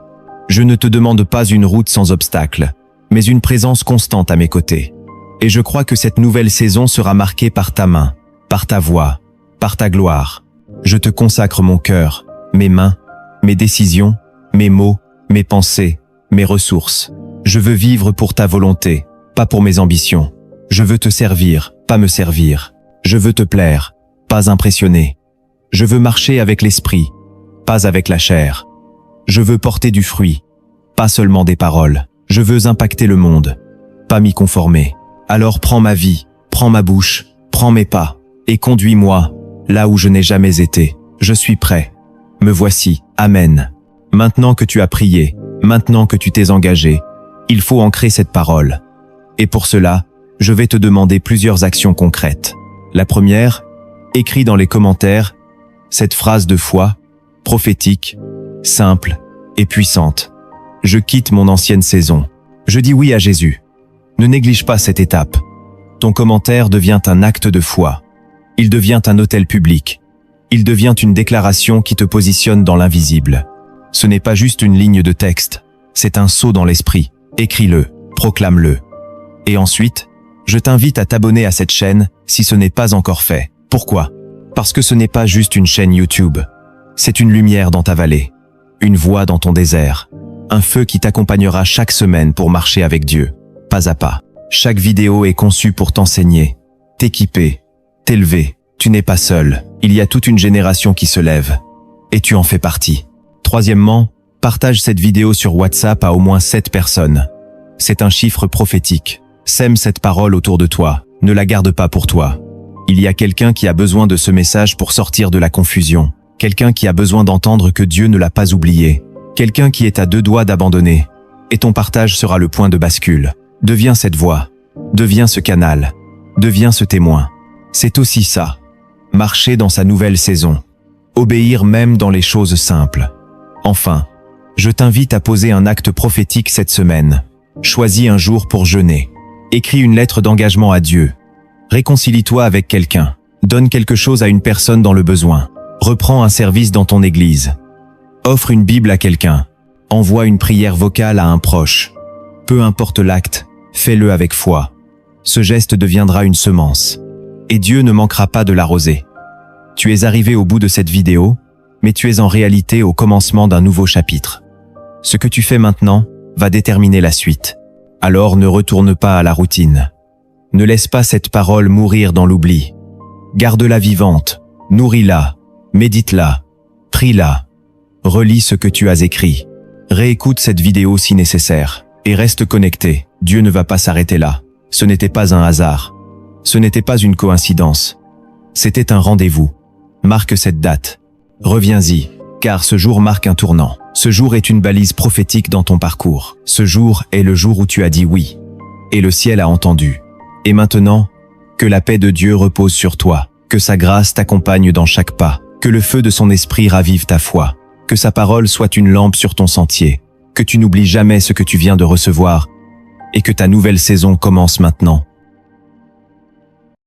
Je ne te demande pas une route sans obstacle, mais une présence constante à mes côtés. Et je crois que cette nouvelle saison sera marquée par ta main, par ta voix, par ta gloire. Je te consacre mon cœur, mes mains, mes décisions, mes mots, mes pensées, mes ressources. Je veux vivre pour ta volonté, pas pour mes ambitions. Je veux te servir, pas me servir. Je veux te plaire, pas impressionner. Je veux marcher avec l'esprit, pas avec la chair. Je veux porter du fruit, pas seulement des paroles. Je veux impacter le monde, pas m'y conformer. Alors prends ma vie, prends ma bouche, prends mes pas, et conduis-moi là où je n'ai jamais été. Je suis prêt. Me voici. Amen. Maintenant que tu as prié, maintenant que tu t'es engagé, il faut ancrer cette parole. Et pour cela, je vais te demander plusieurs actions concrètes. La première, écris dans les commentaires cette phrase de foi, prophétique, simple et puissante. Je quitte mon ancienne saison. Je dis oui à Jésus. Ne néglige pas cette étape. Ton commentaire devient un acte de foi. Il devient un autel public. Il devient une déclaration qui te positionne dans l'invisible. Ce n'est pas juste une ligne de texte, c'est un saut dans l'esprit. Écris-le, proclame-le. Et ensuite, je t'invite à t'abonner à cette chaîne si ce n'est pas encore fait. Pourquoi? Parce que ce n'est pas juste une chaîne YouTube. C'est une lumière dans ta vallée, une voix dans ton désert, un feu qui t'accompagnera chaque semaine pour marcher avec Dieu, pas à pas. Chaque vidéo est conçue pour t'enseigner, t'équiper, t'élever. Tu n'es pas seul, il y a toute une génération qui se lève. Et tu en fais partie. Troisièmement, partage cette vidéo sur WhatsApp à au moins 7 personnes. C'est un chiffre prophétique. Sème cette parole autour de toi, ne la garde pas pour toi. Il y a quelqu'un qui a besoin de ce message pour sortir de la confusion. Quelqu'un qui a besoin d'entendre que Dieu ne l'a pas oublié. Quelqu'un qui est à 2 doigts d'abandonner. Et ton partage sera le point de bascule. Deviens cette voix. Deviens ce canal. Deviens ce témoin. C'est aussi ça. Marcher dans sa nouvelle saison. Obéir même dans les choses simples. Enfin, je t'invite à poser un acte prophétique cette semaine. Choisis un jour pour jeûner. Écris une lettre d'engagement à Dieu. Réconcilie-toi avec quelqu'un. Donne quelque chose à une personne dans le besoin. Reprends un service dans ton église. Offre une Bible à quelqu'un. Envoie une prière vocale à un proche. Peu importe l'acte, fais-le avec foi. Ce geste deviendra une semence. Et Dieu ne manquera pas de l'arroser. Tu es arrivé au bout de cette vidéo, mais tu es en réalité au commencement d'un nouveau chapitre. Ce que tu fais maintenant va déterminer la suite. Alors ne retourne pas à la routine. Ne laisse pas cette parole mourir dans l'oubli. Garde-la vivante, nourris-la, médite-la, prie-la, relis ce que tu as écrit. Réécoute cette vidéo si nécessaire et reste connecté. Dieu ne va pas s'arrêter là. Ce n'était pas un hasard. Ce n'était pas une coïncidence. C'était un rendez-vous. Marque cette date. Reviens-y, car ce jour marque un tournant. Ce jour est une balise prophétique dans ton parcours. Ce jour est le jour où tu as dit oui. Et le ciel a entendu. Et maintenant, que la paix de Dieu repose sur toi, que sa grâce t'accompagne dans chaque pas, que le feu de son esprit ravive ta foi, que sa parole soit une lampe sur ton sentier, que tu n'oublies jamais ce que tu viens de recevoir, et que ta nouvelle saison commence maintenant.